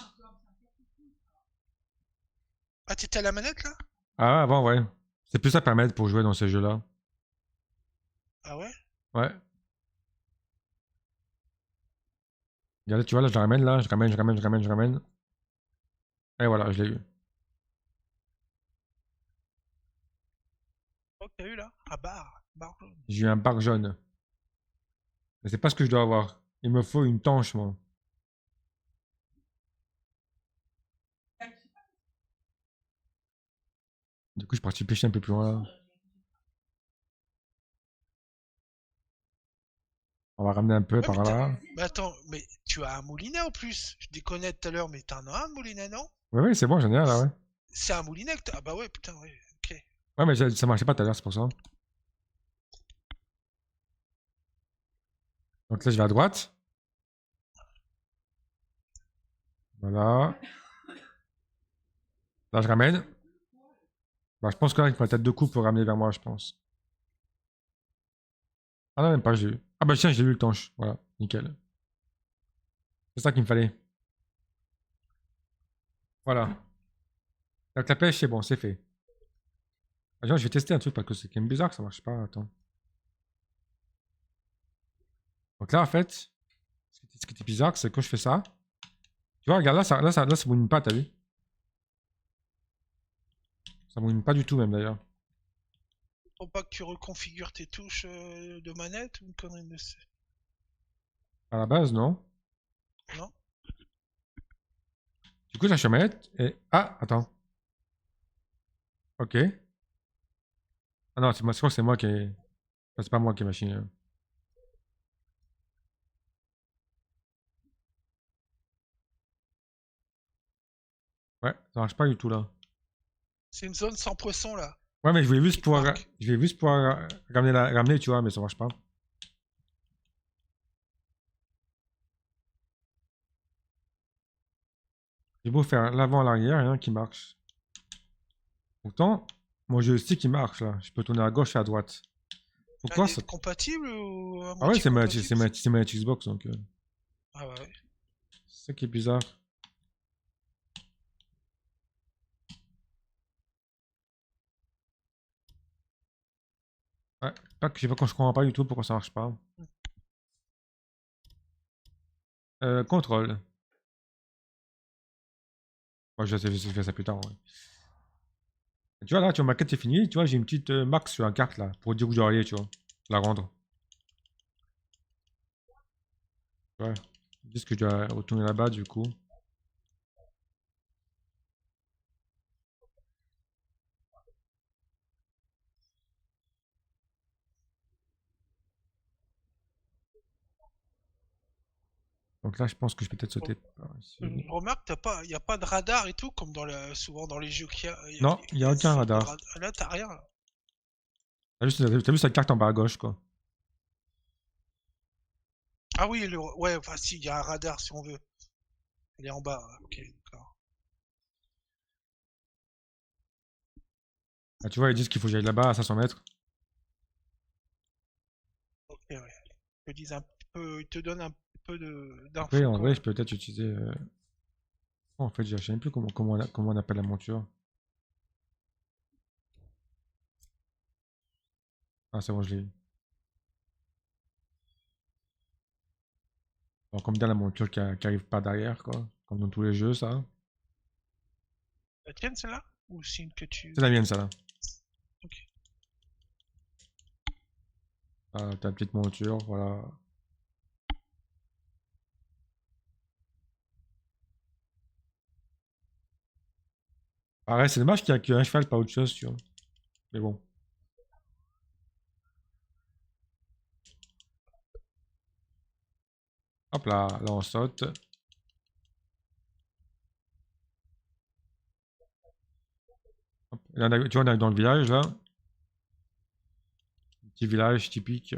Ah, t'étais à la manette là? Ah, avant, ouais. C'est plus ça permettre pour jouer dans ces jeux-là. Ah ouais? Ouais. Regardez, tu vois, là, je la ramène, là. Je ramène. Et voilà, je l'ai eu. Oh, t'as eu là? Ah, barre jaune. J'ai eu un bar jaune. Mais c'est pas ce que je dois avoir. Il me faut une tanche, moi. Du coup, je suis parti pêcher un peu plus loin, là. On va ramener un peu Ouais, par là. mais attends, mais tu as un moulinet en plus. Je déconnais tout à l'heure, mais t'en as un moulinet, non? Ouais, ouais, c'est bon, j'en ai un, là, ouais. C'est un moulinet que t'as. Ah bah ouais, putain, ouais, ok. Ouais, mais ça marchait pas tout à l'heure, c'est pour ça. Donc là, je vais à droite. Voilà. Là, je ramène. Bah, je pense que là, il faut la tête de coupe pour ramener vers moi, je pense. Ah non, même pas, je l'ai eu. Ah bah tiens, j'ai eu le tanche. Voilà, nickel. C'est ça qu'il me fallait. Voilà. Donc la pêche, c'est bon, c'est fait. Attends, je vais tester un truc parce que c'est quand même bizarre que ça marche pas. Attends. Donc là, en fait, ce qui était bizarre, c'est que quand je fais ça. Tu vois, regarde, là, ça mouline pas, t'as vu? Ça mouline pas du tout, même d'ailleurs. Faut pas que tu reconfigures tes touches de manette ou une connerie de ce. À la base, non. Non? Du coup, là, je suis à manette et. Ah, attends. Ok. Ah non, je crois que c'est moi qui ai. Enfin, c'est pas moi qui ai machiné. Ouais, ça marche pas du tout là. C'est une zone sans poisson là. Ouais, mais je voulais juste Qui te pouvoir. marque. Je voulais juste pouvoir ramener, tu vois, mais ça marche pas. J'ai beau faire l'avant, l'arrière, rien qui marche. Pourtant, mon joystick il marche là. Je peux tourner à gauche et à droite. Elle Pourquoi ça. est compatible ou à Ah ouais, moitié compatible? c'est ma Xbox donc. Ah ouais. C'est ça qui est bizarre. Ouais, je sais pas quand je comprends pas du tout pourquoi ça marche pas. Contrôle. Ouais, je fais ça plus tard. Ouais. Tu vois là, tu vois, ma quête est finie. Tu vois, j'ai une petite marque sur la carte là pour dire où je dois aller, tu vois. La rendre. Ouais. Ils disent que je dois retourner là-bas du coup. Donc là, je pense que je peux peut-être sauter par ici. Je remarque, y a pas de radar et tout, comme souvent dans les jeux qu'il y a. Non, il n'y a aucun ce genre de radar. Là, t'as rien. Là. T'as vu cette carte en bas à gauche, quoi. Ah oui, ouais, enfin si, il y a un radar si on veut. Elle est en bas, ok, d'accord. Ah, tu vois, ils disent qu'il faut que j'aille là-bas à 500 mètres. Ok, ouais. Ils te disent un peu, ils te donnent un peu Après, d'infos en quand vrai, même. je peux peut-être utiliser. Oh, en fait, je sais même plus comment on appelle la monture. Ah, c'est bon, je l'ai eu. Alors, comme bien la monture qui arrive pas derrière, quoi. Comme dans tous les jeux, ça. La tienne, celle-là? Ou c'est une que tu. C'est la mienne, ça, là. Ok. Ah, ta petite monture, voilà. Pareil, c'est dommage qu'il y a un cheval, pas autre chose, tu vois. Mais bon. Hop là, là on saute. Hop. Et là, tu vois, on arrive dans le village, là. Petit village typique.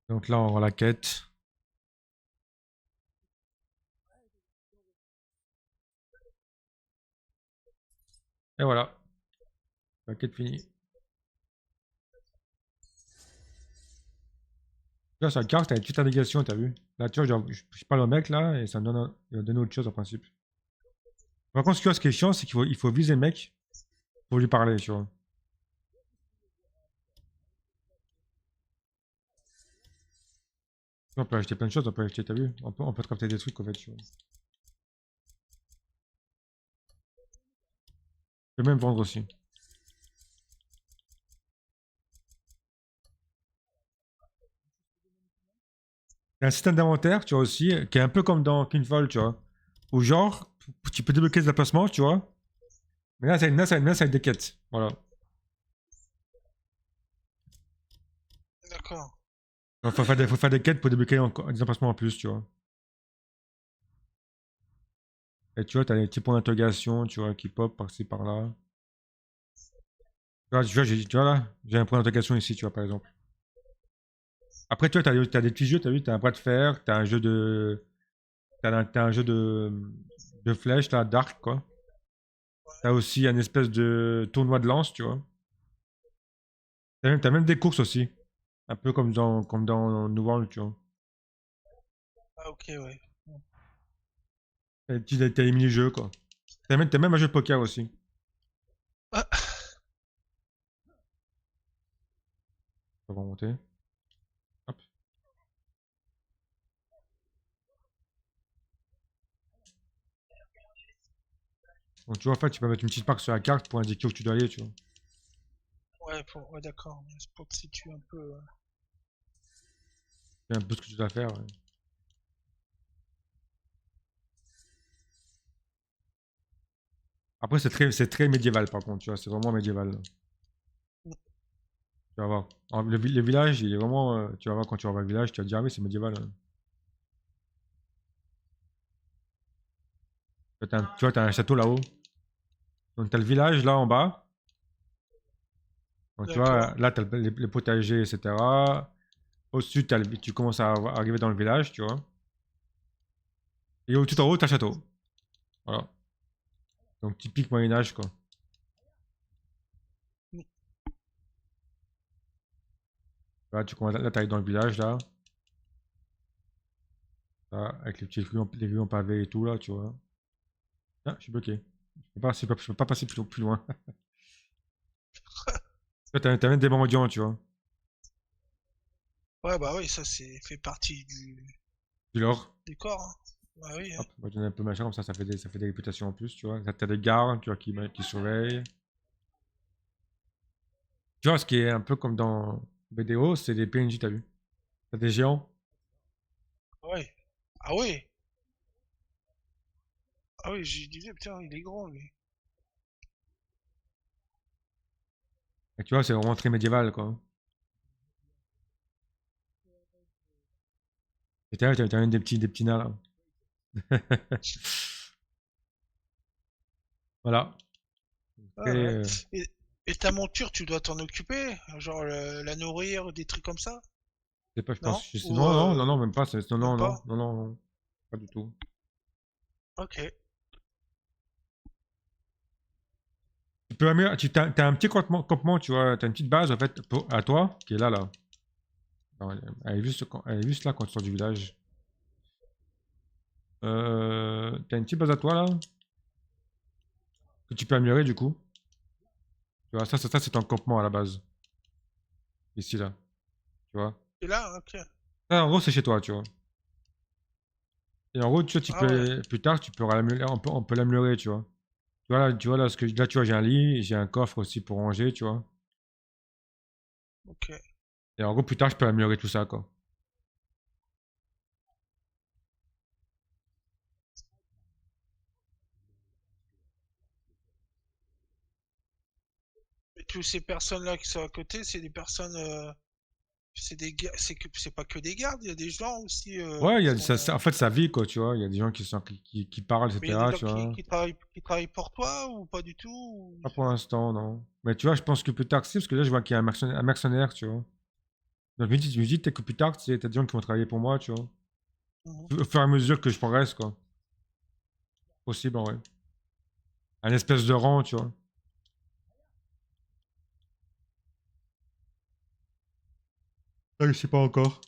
Donc là, on rend la quête. Et voilà. La quête finie. Là, sur la carte, t'as une petite navigation, t'as vu? Là, tu vois, je parle au mec, là, et ça me donne, il va me donner autre chose, en principe. Par contre, ce qui est chiant, c'est il faut viser le mec pour lui parler, tu vois. On peut acheter plein de choses, on peut acheter, t'as vu? On peut crafter des trucs, en fait, tu vois. On peut même vendre aussi. Il y a un système d'inventaire, tu vois, aussi, qui est un peu comme dans Kinfall, tu vois. Où genre, tu peux débloquer des déplacements, tu vois. Mais là, c'est des quêtes. Voilà. D'accord. Il faut faire des quêtes pour débloquer des emplacements en plus, tu vois. Et tu vois, t'as des petits points d'interrogation, tu vois, qui pop par-ci, par-là. Tu vois là, j'ai un point d'interrogation ici, tu vois, par exemple. Après, tu vois, t'as des petits jeux, t'as vu, t'as un bras de fer, t'as un jeu de. T'as un jeu de flèches, là, d'arc, quoi. T'as aussi un espèce de tournoi de lance, tu vois. T'as même des courses aussi. Un peu comme dans New World, tu vois. Ah, ok, ouais. T'as des mini-jeux, quoi. T'as même un jeu de poker aussi. Ah, On va remonter. Hop. Donc, tu vois, en fait, tu peux mettre une petite marque sur la carte pour indiquer où tu dois aller, tu vois. ouais, d'accord. C'est pour te situer un peu. C'est un peu ce que tu dois faire. Ouais. Après, c'est très médiéval, par contre, tu vois. C'est vraiment médiéval. Là. Tu vas voir. Le village, il est vraiment. Tu vas voir quand tu vas voir le village, tu vas te dire, ah oui, c'est médiéval. Hein. Tu vois, t'as un château là-haut. Donc, t'as le village là en bas. Donc, tu vois, D'accord. là, t'as les potagers, etc. Au-dessus, tu commences à arriver dans le village, tu vois. Et tout en haut, t'as le château. Voilà. Donc, typique Moyen-Âge, quoi. Là, t'arrives dans le village, là. Là, avec les rues en pavé et tout, là, tu vois. Ah, je suis bloqué. Je peux pas passer plus loin. Là, t'as même des mendiants, tu vois. Ouais, bah oui, ça c'est fait partie du Du lore. décor. Hein. Bah oui. Hein. Hop, on va donner un peu machin, comme ça ça fait des réputations en plus, tu vois. T'as des gardes, tu vois, qui surveillent. Tu vois, ce qui est un peu comme dans BDO, c'est des PNJ, t'as vu? T'as des géants. Ouais. Ah oui. Ah oui, je disais, putain, il est grand lui. Et tu vois, c'est vraiment très médiéval, quoi. Et t'as un des petits nains, là. Voilà. Ouais, Très, ouais. Et, et ta monture, tu dois t'en occuper? Genre la nourrir, des trucs comme ça? je sais pas, je Non? pense. Je sais, Ou non, non, non, non, même pas. Non, même non, non, pas? non, non, non, pas du tout. Ok. Tu peux améliorer, t'as un petit campement, tu vois, t'as une petite base, en fait, à toi, qui est là, là. Non, elle est juste là quand tu sors du village. T'as une petite base à toi, là, que tu peux améliorer, du coup. Tu vois, ça c'est ton campement à la base. Ici, là. Tu vois. Et là, ok. Ça, en gros, c'est chez toi, tu vois. Et en gros, tu vois, Ah ouais. plus tard, tu pourras l'améliorer, on peut l'améliorer, tu vois. Tu vois, là, là, tu vois, j'ai un lit, j'ai un coffre aussi pour ranger, tu vois. Ok. Et en gros, plus tard, je peux améliorer tout ça, quoi. Et toutes ces personnes-là qui sont à côté, c'est des personnes, c'est des c'est pas que des gardes, il y a des gens aussi Ouais, il qui y a, sont. en fait, sa vie, quoi, tu vois. Il y a des gens qui parlent, Mais il y a des etc., gens tu vois. qui travaillent pour toi ou pas du tout? Pas pour l'instant, non. Mais tu vois, je pense que plus tard, c'est parce que là, je vois qu'il y a un mercenaire, tu vois. Donc, je me dis peut-être que plus tard, t'as des gens qui vont travailler pour moi, tu vois. Mhm. Au fur et à mesure que je progresse, quoi. Possible, en vrai. Un espèce de rang, tu vois. Ça, je sais pas encore.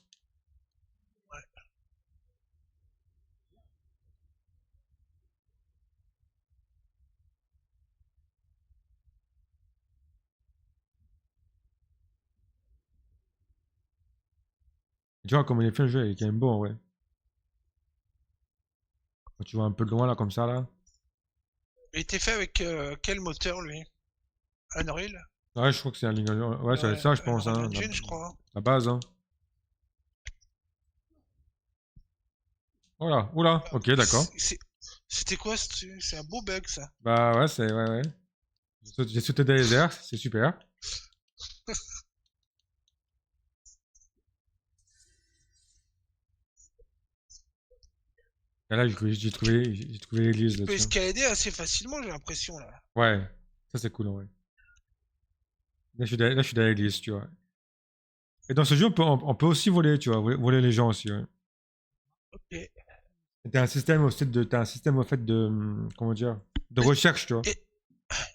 Tu vois, comme il est fait le jeu, il est quand même beau, en vrai. Quand tu vois un peu de loin, là, comme ça, là. Il était fait avec quel moteur lui? Unreal? Ouais, je crois que c'est un Unreal. Ouais, c'est Ouais, ça, je pense, Unreal hein. Engine, je crois. La base, hein. Voilà. Oula. Ok, d'accord. C'était quoi? C'est un beau bug ça. Bah, ouais, c'est. Ouais, ouais. J'ai sauté dans les airs, c'est super. Et là, j'ai trouvé l'église Tu peux là-dessus. escalader assez facilement, j'ai l'impression là. Ouais, ça c'est cool, ouais. Là, je suis dans l'église, tu vois. Et dans ce jeu, on peut aussi voler, tu vois, voler les gens aussi, ouais. Ok. Et t'as un système au fait de, comment dire, de Et, recherche, tu vois. et-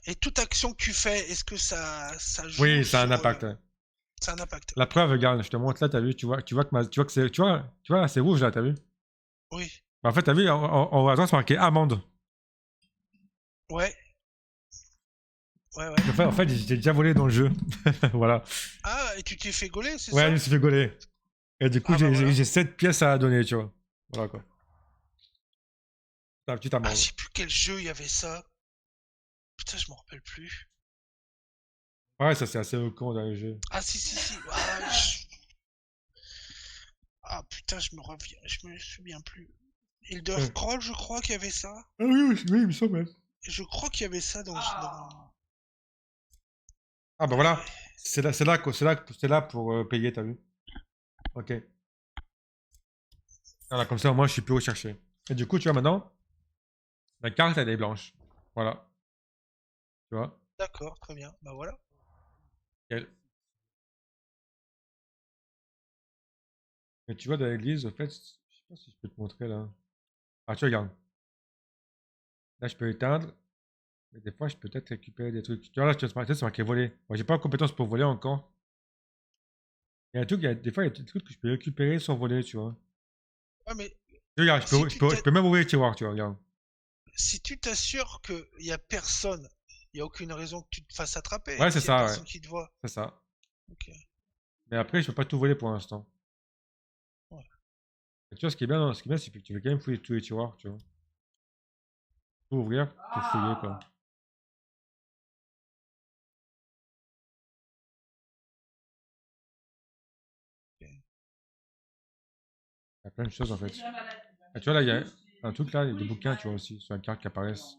et toute action que tu fais, est-ce que ça joue Oui, ça a un sur impact, ouais. ça a un impact? La Ok. preuve, regarde, je te montre là, t'as vu, tu vois que c'est, tu vois, là, c'est rouge là, t'as vu. Oui. Bah, en fait, t'as vu, au hasard, c'est marqué amende. Ouais. Ouais, ouais. En fait, j'ai déjà volé dans le jeu. Voilà. Ah, et tu t'es fait gauler, c'est Ouais, je ça? me suis fait gauler. Et du coup, Ah bah voilà. j'ai 7 pièces à donner, tu vois. Voilà quoi. C'est la petite Ah, je amende. sais plus quel jeu il y avait ça. Putain, je m'en rappelle plus. Ouais, ça c'est assez con dans les jeux. Ah si si si. Ah putain, je me souviens plus. Elder Ouais. Scrolls, je crois qu'il y avait ça. Ah oui, oui, oui, il me semble. Ouais. Je crois qu'il y avait ça dans... Ah bah voilà. Ouais. C'est là pour payer, t'as vu. Ok. Voilà, comme ça, au moins, je suis plus recherché. Et du coup, tu vois, maintenant, la carte, elle est blanche. Voilà. Tu vois. D'accord, très bien. Bah voilà. Elle- Et tu vois, dans l'église, au fait, je sais pas si je peux te montrer là. Ah, tu regardes. Là, je peux éteindre. Mais des fois, je peux peut-être récupérer des trucs. Tu vois, là, c'est marqué voler. Moi, j'ai pas la compétence pour voler encore. Il y a un truc, des fois, il y a des trucs que je peux récupérer sans voler, tu vois. Ouais, mais Regarde, si je peux même ouvrir le tiroir, tu vois, regarde. si tu t'assures qu'il y a personne, il y a aucune raison que tu te fasses attraper Ouais, c'est s'il y a ça, ouais. personne qui te voit. C'est ça. Ok. Mais après, je peux pas tout voler pour l'instant. Et tu vois, ce qui est bien, c'est que tu veux quand même fouiller tous les tiroirs, tu vois. Tout ouvrir, tout fouiller, quoi. Il y a plein de choses, en fait. Et tu vois, là, il y a un truc, là, il y a des bouquins, tu vois, aussi, sur la carte qui apparaissent.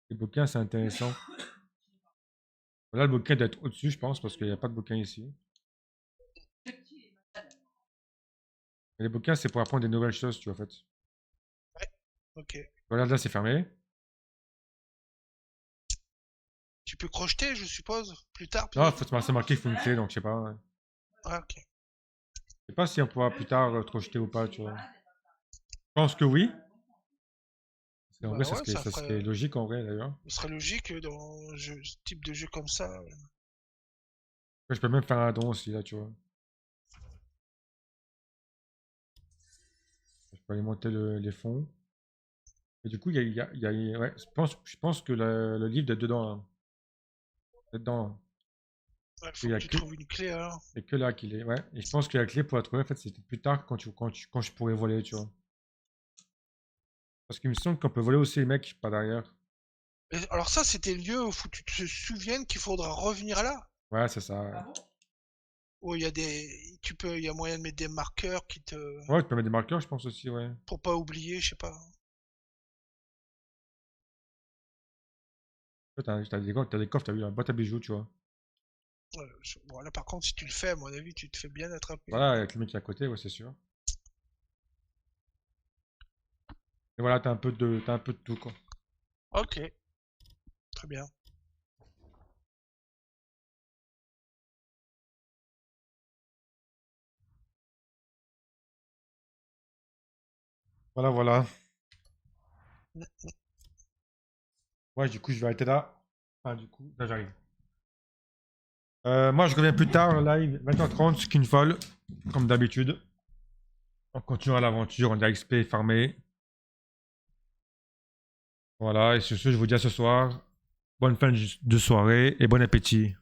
Les bouquins, c'est intéressant. Là, le bouquin doit être au-dessus, je pense, parce qu'il n'y a pas de bouquin ici. Et les bouquins, c'est pour apprendre des nouvelles choses, tu vois, en fait. Ok. Voilà, là, c'est fermé. Tu peux crocheter, je suppose, plus tard, Non, peut-être. c'est marqué qu'il faut une clé, donc je sais pas. Ouais. Ah, ok. Je sais pas si on pourra plus tard crocheter ou pas, tu vois. Je pense que oui. Parce qu'en Bah vrai, ouais, ça serait logique, en vrai, d'ailleurs. ce serait logique dans ce type de jeu comme ça. Je peux même faire un don aussi, là, tu vois. Je peux aller monter les fonds. Et du coup, ouais, je pense que le livre est dedans, là. Dedans. Ouais, Il faut y que a tu que, trouves une clé, alors. c'est que là qu'il est. Ouais. Et je pense que la clé pour la trouver, en fait, c'était plus tard quand je pourrais voler, tu vois. Parce qu'il me semble qu'on peut voler aussi les mecs par derrière. Alors ça, c'était le lieu où faut que tu te souviennes qu'il faudra revenir là. Ouais, c'est ça. Ouais. Où il y a il y a moyen de mettre des marqueurs Ouais, tu peux mettre des marqueurs, je pense aussi, ouais. pour pas oublier, je sais pas. Ouais, t'as des coffres, t'as vu, la boîte à bijoux, tu vois. Ouais, bon, là, par contre, si tu le fais, à mon avis, tu te fais bien attraper. Voilà, avec le mec qui est à côté, ouais, c'est sûr. Et voilà, t'as un peu de tout, quoi. Ok, très bien. Voilà, voilà. Mm. Ouais, du coup, je vais arrêter là. Ah, du coup, là, j'arrive. Moi, je reviens plus tard, live, 20h30, Skinfall, comme d'habitude. On continuera l'aventure, on a XP farmé. Voilà, et sur ce, je vous dis à ce soir. Bonne fin de soirée et bon appétit.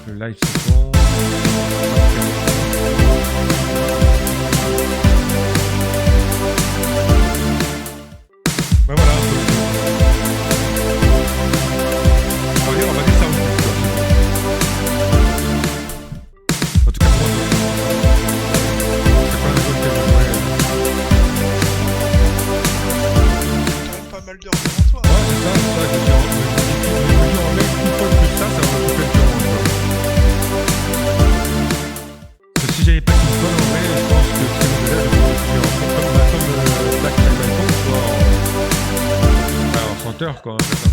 Le live, c'est bon. Ouais, voilà. On va dire ça aussi. En tout cas, pour moi, c'est pas un jeu auquel je jouais. T'as même pas mal d'heures devant toi. Ouais, c'est ça, je veux dire, en vrai, une fois plus ça va m'occuper le cœur, tu vois. Parce que si j'avais pas qu'une fois, en vrai, je pense que ce que je faisais, comme Black Knight Icon, quoi, en senteur, quoi, en fait. Hein.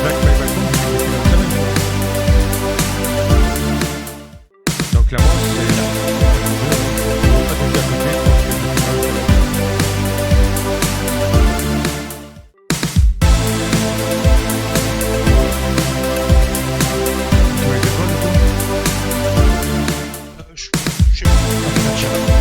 Black Knight Icon, je l'ai fait dans une semaine, quoi. Donc clairement, c'est pas de jeu, pas de jeu à côté, je pense que je vais faire un Je sais pas.